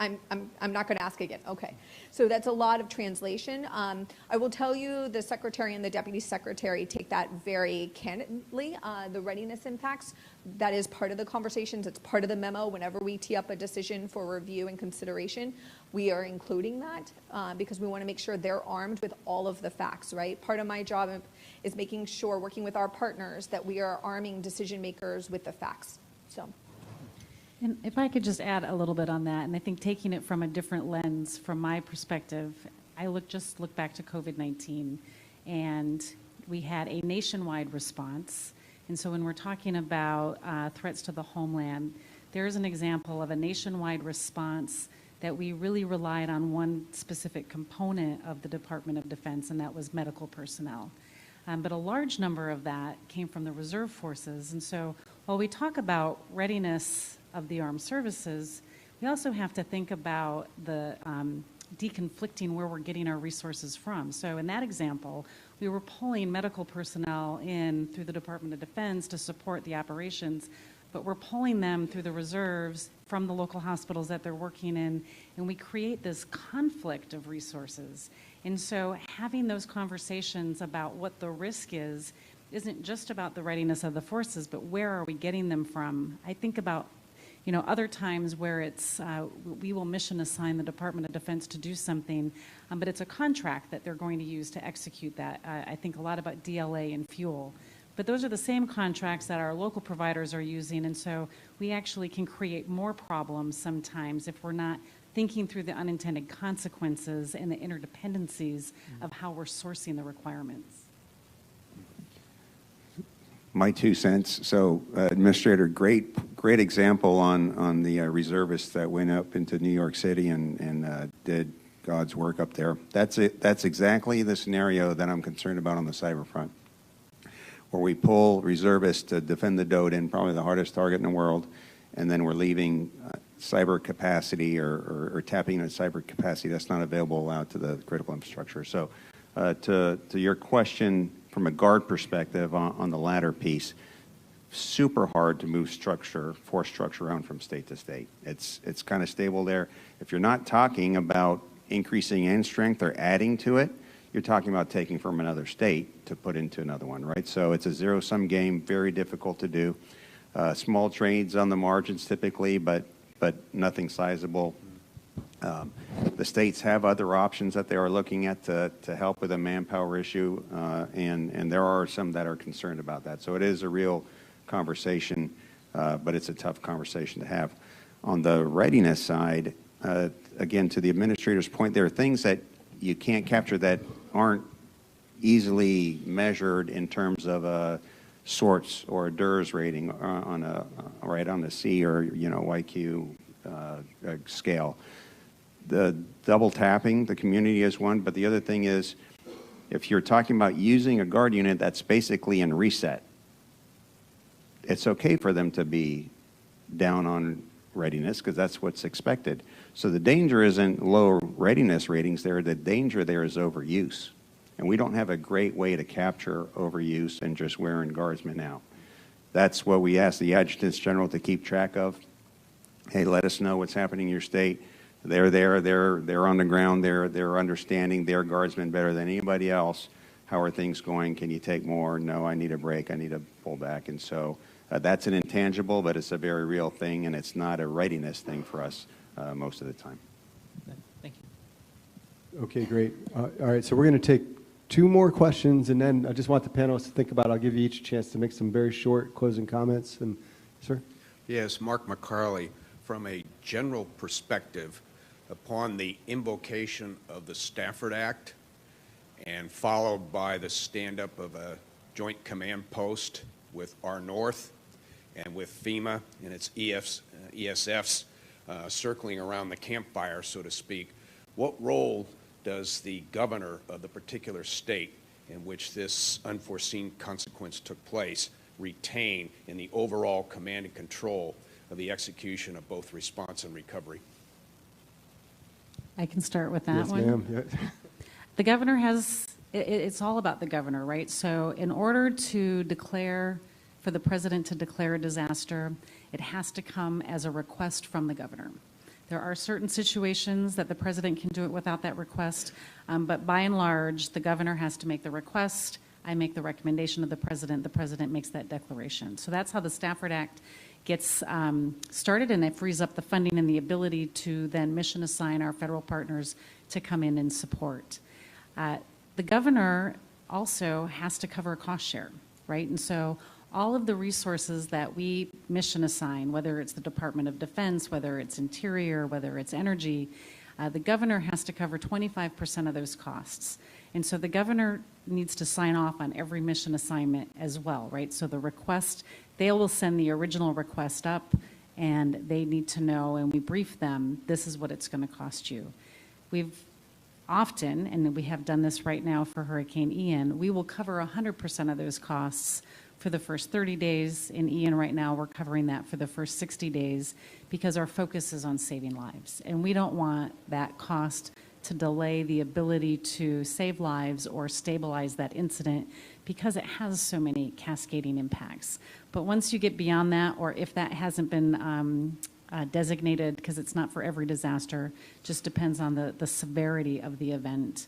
S6: not going to ask again. Okay. So that's a lot of translation. I will tell you the secretary and the deputy secretary take that very candidly, the readiness impacts. That is part of the conversations. It's part of the memo. Whenever we tee up a decision for review and consideration, we are including that because we want to make sure they're armed with all of the facts, right? Part of my job is making sure, working with our partners, that we are arming decision makers with the facts. So.
S5: And if I could just add a little bit on that, and I think taking it from a different lens, from my perspective, I look back to COVID-19, and we had a nationwide response. And so when we're talking about threats to the homeland, there's an example of a nationwide response that we really relied on one specific component of the Department of Defense, and that was medical personnel. But a large number of that came from the reserve forces. And so while we talk about readiness of the armed services, we also have to think about the deconflicting where we're getting our resources from. So in that example, we were pulling medical personnel in through the Department of Defense to support the operations, but we're pulling them through the reserves from the local hospitals that they're working in, and we create this conflict of resources. And so having those conversations about what the risk is isn't just about the readiness of the forces, but where are we getting them from? I think about other times where it's, we will mission assign the Department of Defense to do something, but it's a contract that they're going to use to execute that. I think a lot about DLA and fuel. But those are the same contracts that our local providers are using, and so we actually can create more problems sometimes if we're not thinking through the unintended consequences and the interdependencies of how we're sourcing the requirements.
S9: My 2 cents. So, Administrator, great example on the reservists that went up into New York City and did God's work up there. That's it. That's exactly the scenario that I'm concerned about on the cyber front, where we pull reservists to defend the DOD, probably the hardest target in the world, and then we're leaving cyber capacity or tapping into cyber capacity that's not available out to the critical infrastructure. So, to your question, from a Guard perspective on the latter piece, super hard to move force structure around from state to state. It's kind of stable there. If you're not talking about increasing end strength or adding to it, you're talking about taking from another state to put into another one, right? So it's a zero-sum game, very difficult to do. Small trades on the margins typically, but nothing sizable. The states have other options that they are looking at to help with a manpower issue, and there are some that are concerned about that. So it is a real conversation, but it's a tough conversation to have. On the readiness side, again, to the administrator's point, there are things that you can't capture that aren't easily measured in terms of a sorts or a DERS rating on a C or YQ scale. The double tapping the community is one, but the other thing is, if you're talking about using a guard unit that's basically in reset, it's okay for them to be down on readiness because that's what's expected. So the danger isn't low readiness ratings there. The danger there is overuse. And we don't have a great way to capture overuse and just wearing guardsmen out. That's what we ask the adjutants general to keep track of. Hey, let us know what's happening in your state. They're there, they're on the ground, they're understanding their guardsmen better than anybody else. How are things going? Can you take more? No, I need a break, I need to pull back. And so that's an intangible, but it's a very real thing, and it's not a readiness thing for us most of the time.
S12: Thank you.
S2: Okay, great. All right, so we're going to take 2 more questions, and then I just want the panelists to think about it. I'll give you each a chance to make some very short closing comments. And, sir?
S13: Yes, Mark McCarley. From a general perspective, upon the invocation of the Stafford Act and followed by the stand-up of a joint command post with our North and with FEMA and its ESFs circling around the campfire, so to speak, what role does the governor of the particular state in which this unforeseen consequence took place retain in the overall command and control of the execution of both response and recovery?
S5: I can start with that
S2: Yes,
S5: one.
S2: ma'am. Yeah.
S5: The governor has, it's all about the governor, right? So in order to declare, for the president to declare a disaster, it has to come as a request from the governor. There are certain situations that the president can do it without that request, but by and large, the governor has to make the request. I make the recommendation of the president makes that declaration. So that's how the Stafford Act gets started, and it frees up the funding and the ability to then mission assign our federal partners to come in and support. The governor also has to cover a cost share, right? And so all of the resources that we mission assign, whether it's the Department of Defense, whether it's Interior, whether it's Energy, the governor has to cover 25% of those costs. And so the governor needs to sign off on every mission assignment as well, right? So the request, they will send the original request up, and they need to know, and we brief them, this is what it's going to cost you. We've often, and we have done this right now for Hurricane Ian, we will cover 100% of those costs for the first 30 days. In Ian right now, we're covering that for the first 60 days because our focus is on saving lives. And we don't want that cost to delay the ability to save lives or stabilize that incident because it has so many cascading impacts. But once you get beyond that, or if that hasn't been designated, because it's not for every disaster, just depends on the severity of the event,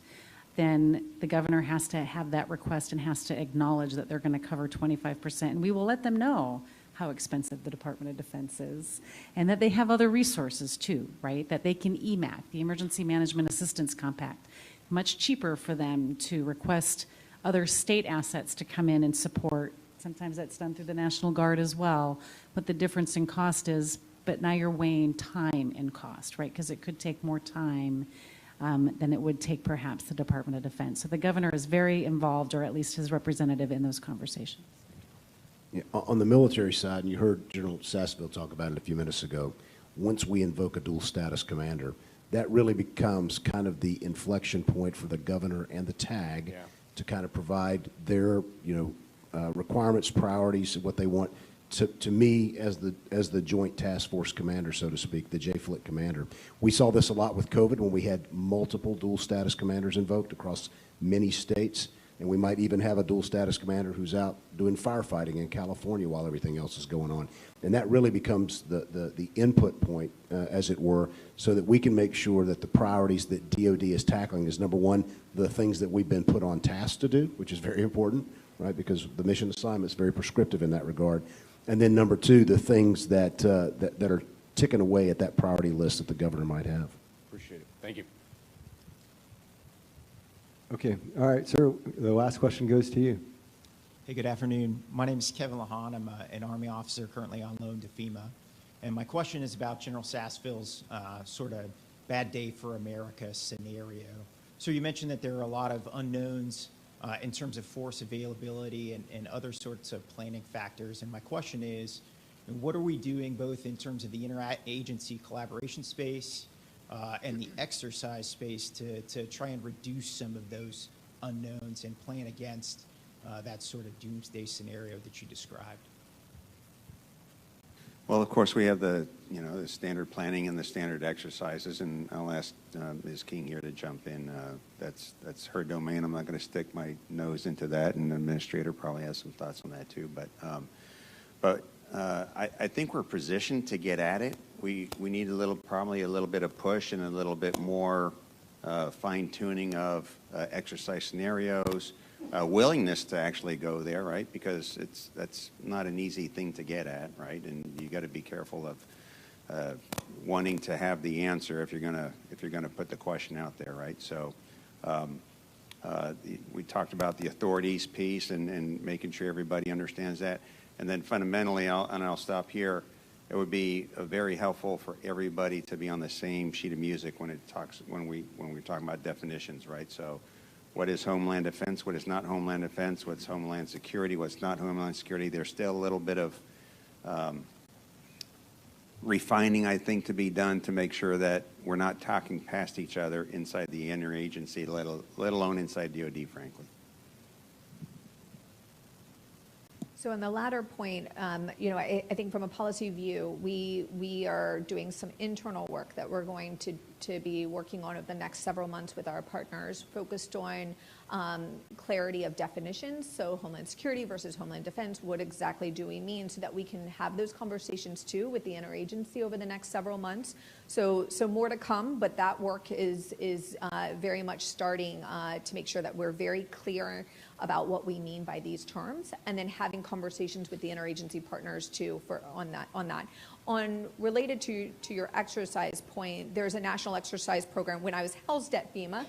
S5: then the governor has to have that request and has to acknowledge that they're going to cover 25%. And we will let them know how expensive the Department of Defense is, and that they have other resources too, right? That they can EMAC, the Emergency Management Assistance Compact, much cheaper for them to request other state assets to come in and support. Sometimes that's done through the National Guard as well. What the difference in cost is, but now you're weighing time and cost, right? Because it could take more time than it would take perhaps the Department of Defense. So the governor is very involved, or at least his representative, in those conversations.
S4: Yeah, on the military side, and you heard General Sasseville talk about it a few minutes ago, once we invoke a dual status commander, that really becomes kind of the inflection point for the governor and the TAG to kind of provide their requirements, priorities, what they want. To me, as the Joint Task Force commander, so to speak, the JFLIC commander, we saw this a lot with COVID when we had multiple dual status commanders invoked across many states, and we might even have a dual status commander who's out doing firefighting in California while everything else is going on. And that really becomes the input point, as it were, so that we can make sure that the priorities that DOD is tackling is, number one, the things that we've been put on task to do, which is very important, right, because the mission assignment is very prescriptive in that regard. And then number two, the things that are ticking away at that priority list that the governor might have.
S13: Appreciate it. Thank you.
S2: Okay. All right, sir. The last question goes to you.
S14: Hey, good afternoon. My name is Kevin Lahan. I'm an Army officer currently on loan to FEMA. And my question is about General Sasseville's sort of bad day for America scenario. So you mentioned that there are a lot of unknowns in terms of force availability and other sorts of planning factors. And my question is, what are we doing both in terms of the interagency collaboration space and the exercise space to try and reduce some of those unknowns and plan against that sort of doomsday scenario that you described?
S9: Well, of course, we have the standard planning and the standard exercises, and I'll ask Ms. King here to jump in. That's her domain. I'm not going to stick my nose into that, and the administrator probably has some thoughts on that too. But I think we're positioned to get at it. We need probably a little bit of push and a little bit more fine tuning of exercise scenarios. Willingness to actually go there, right? Because that's not an easy thing to get at, right? And you got to be careful of wanting to have the answer if you're gonna put the question out there, right? So we talked about the authorities piece and making sure everybody understands that, and then fundamentally, I'll stop here. It would be very helpful for everybody to be on the same sheet of music when we're talking about definitions, right? So. What is Homeland Defense? What is not Homeland Defense? What's Homeland Security? What's not Homeland Security? There's still a little bit of refining, I think, to be done to make sure that we're not talking past each other inside the interagency, let alone inside DoD, frankly.
S6: So on the latter point, I think from a policy view, we are doing some internal work that we're going to be working on over the next several months with our partners, focused on clarity of definitions. So Homeland Security versus Homeland Defense, what exactly do we mean, so that we can have those conversations too with the interagency over the next several months. So more to come, but that work is very much starting to make sure that we're very clear about what we mean by these terms, and then having conversations with the interagency partners too on that. Related to your exercise point, there's a national exercise program. When I was housed at FEMA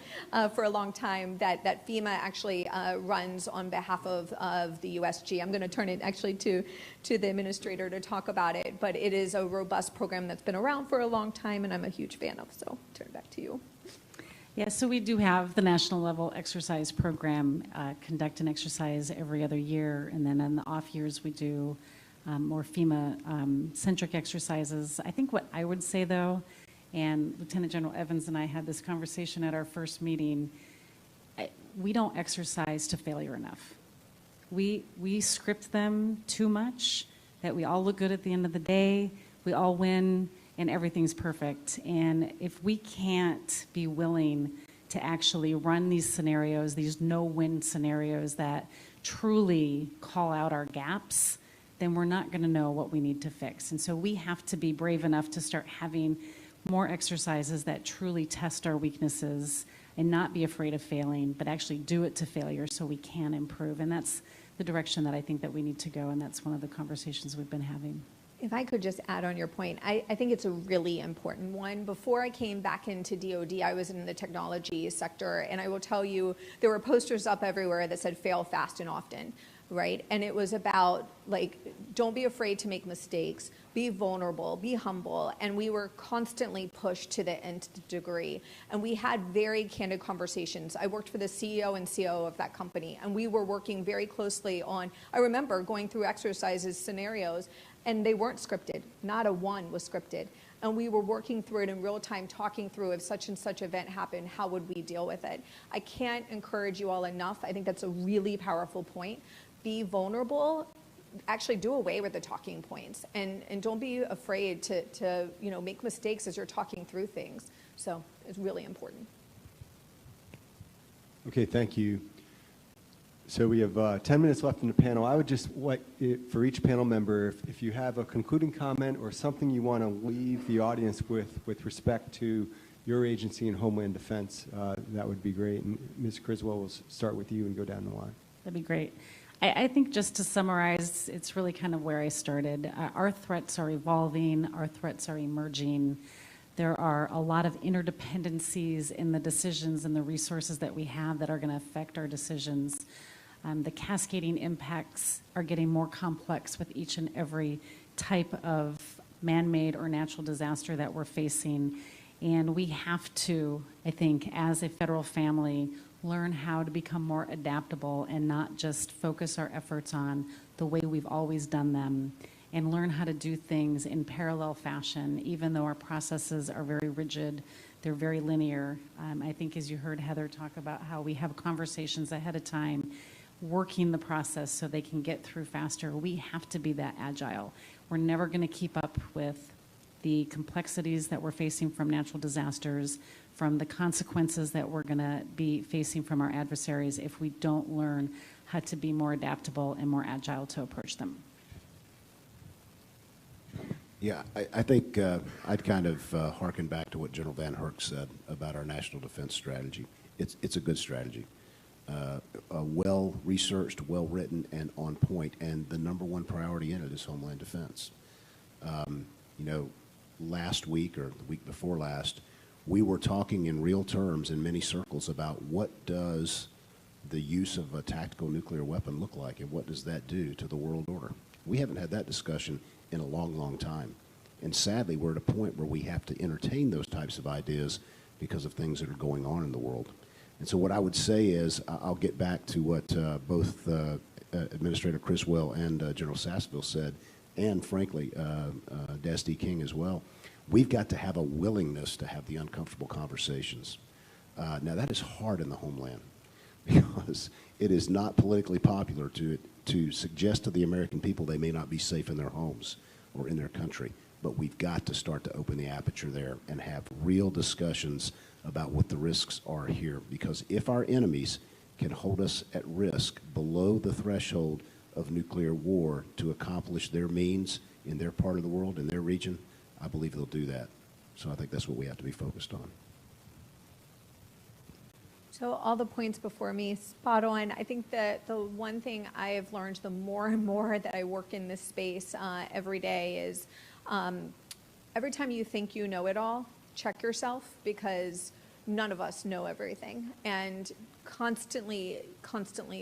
S6: for a long time, that FEMA actually runs on behalf of the USG. I'm going to turn it actually to the administrator to talk about it, but it is a robust program that's been around for a long time, and I'm a huge fan of. So turn it back to you.
S5: Yeah, so we do have the national level exercise program, conduct an exercise every other year, and then in the off years we do more FEMA-centric exercises. I think what I would say, though, and Lieutenant General Evans and I had this conversation at our first meeting, we don't exercise to failure enough. We script them too much, that we all look good at the end of the day, we all win, and everything's perfect. And if we can't be willing to actually run these scenarios, these no-win scenarios that truly call out our gaps, then we're not going to know what we need to fix. And so we have to be brave enough to start having more exercises that truly test our weaknesses and not be afraid of failing, but actually do it to failure so we can improve. And that's the direction that I think that we need to go, and that's one of the conversations we've been having.
S6: If I could just add on your point, I think it's a really important one. Before I came back into DoD, I was in the technology sector, and I will tell you, there were posters up everywhere that said fail fast and often, right? And it was about, like, don't be afraid to make mistakes, be vulnerable, be humble. And we were constantly pushed to the nth degree. And we had very candid conversations. I worked for the CEO and COO of that company, and we were working very closely on, I remember going through exercises, scenarios, and they weren't scripted. Not a one was scripted. And we were working through it in real time, talking through if such and such event happened, how would we deal with it? I can't encourage you all enough. I think that's a really powerful point. Be vulnerable. Actually do away with the talking points. And don't be afraid to make mistakes as you're talking through things. So it's really important.
S2: Okay, thank you. So we have 10 minutes left in the panel. I would just like, for each panel member, if you have a concluding comment or something you want to leave the audience with respect to your agency and Homeland Defense, that would be great. And Ms. Criswell, we'll start with you and go down the line.
S5: That'd be great. I think just to summarize, it's really kind of where I started. Our threats are evolving. Our threats are emerging. There are a lot of interdependencies in the decisions and the resources that we have that are going to affect our decisions. The cascading impacts are getting more complex with each and every type of man-made or natural disaster that we're facing. And we have to, I think, as a federal family, learn how to become more adaptable and not just focus our efforts on the way we've always done them, and learn how to do things in parallel fashion, even though our processes are very rigid, they're very linear. I think as you heard Heather talk about how we have conversations ahead of time, working the process so they can get through faster, we have to be that agile. We're never going to keep up with the complexities that we're facing from natural disasters, from the consequences that we're going to be facing from our adversaries if we don't learn how to be more adaptable and more agile to approach them.
S4: Yeah, I think I'd kind of hearken back to what General Van Herk said about our national defense strategy. It's a good strategy. Well-researched, well-written, and on point, and the number one priority in it is Homeland Defense. You know, last week or the week before last, we were talking in real terms in many circles about what does the use of a tactical nuclear weapon look like, and what does that do to the world order. We haven't had that discussion in a long, long time. And sadly, we're at a point where we have to entertain those types of ideas because of things that are going on in the world. And so what I would say is, I'll get back to what both Administrator Criswell and General Sasseville said, and frankly, Des King as well. We've got to have a willingness to have the uncomfortable conversations. Now, that is hard in the homeland because it is not politically popular to suggest to the American people they may not be safe in their homes or in their country. But we've got to start to open the aperture there and have real discussions about what the risks are here. Because if our enemies can hold us at risk below the threshold of nuclear war to accomplish their means in their part of the world, in their region, I believe they'll do that. So I think that's what we have to be focused on.
S6: So all the points before me, spot on. I think that the one thing I have learned the more and more that I work in this space every day is every time you think you know it all, check yourself, because none of us know everything. And constantly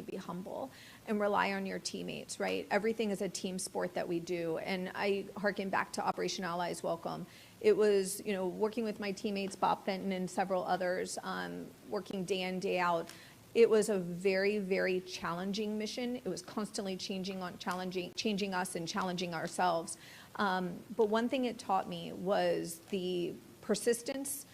S6: be humble and rely on your teammates, right? Everything is a team sport that we do. And I hearken back to Operation Allies Welcome. It was, you know, working with my teammates, Bob Fenton and several others, working day in, day out. It was a very, very challenging mission. It was constantly changing us and challenging ourselves. But one thing it taught me was the persistence,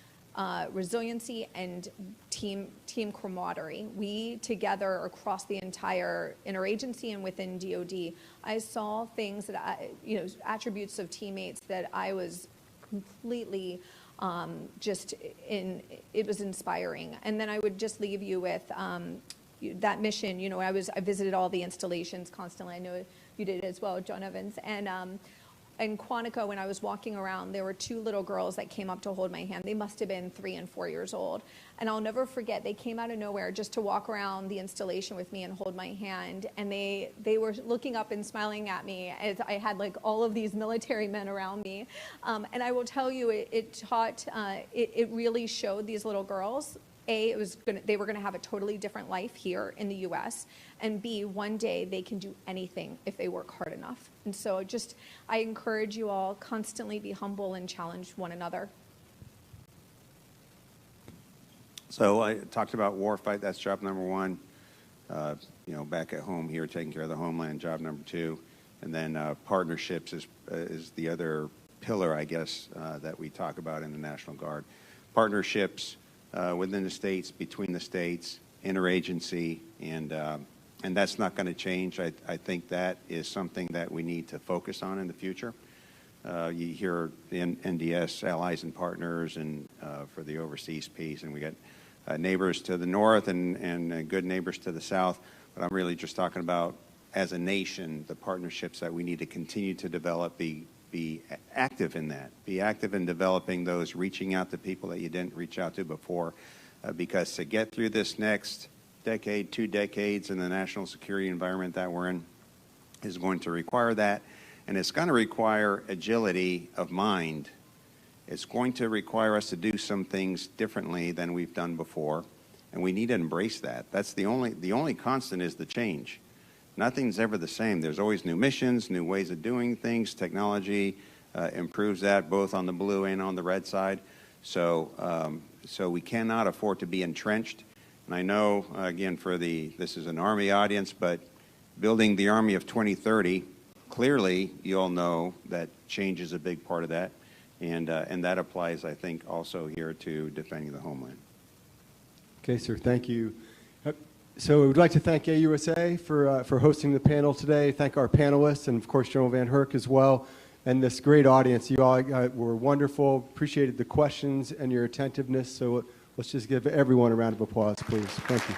S6: resiliency, and team camaraderie. We together across the entire interagency and within DoD, I saw things that attributes of teammates that I was completely it was inspiring. And then I would just leave you with that mission. You know, I visited all the installations constantly. I know you did as well, John Evans. And in Quantico, when I was walking around, there were two little girls that came up to hold my hand. They must have been 3 and 4 years old. And I'll never forget, they came out of nowhere just to walk around the installation with me and hold my hand. And they were looking up and smiling at me as I had like all of these military men around me. And I will tell you, it really showed these little girls, A, they were gonna have a totally different life here in the U.S., and B, one day they can do anything if they work hard enough. And so I encourage you all, constantly be humble and challenge one another.
S9: So I talked about warfight, that's job number one. Back at home here, taking care of the homeland, job number 2. And then partnerships is the other pillar, I guess, that we talk about in the National Guard. Partnerships within the states, between the states, interagency, and that's not going to change. I think that is something that we need to focus on in the future. You hear the NDS, allies and partners, and for the overseas piece, and we got neighbors to the north and good neighbors to the south. But I'm really just talking about, as a nation, the partnerships that we need to continue to develop, be active in that. Be active in developing those, reaching out to people that you didn't reach out to before. Because to get through this next decade, 2 decades in the national security environment that we're in is going to require that. And it's going to require agility of mind. It's going to require us to do some things differently than we've done before. And we need to embrace that. That's the only constant is the change. Nothing's ever the same. There's always new missions, new ways of doing things. Technology improves that both on the blue and on the red side. So, so we cannot afford to be entrenched. And I know, again, this is an Army audience, but building the Army of 2030, clearly you all know that change is a big part of that. And that applies, I think, also here to defending the homeland.
S2: Okay, sir, thank you. So we'd like to thank AUSA for hosting the panel today, thank our panelists, and of course General Van Herk as well, and this great audience. You all were wonderful, appreciated the questions and your attentiveness, so let's just give everyone a round of applause, please. Thank you.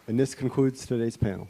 S2: And this concludes today's panel.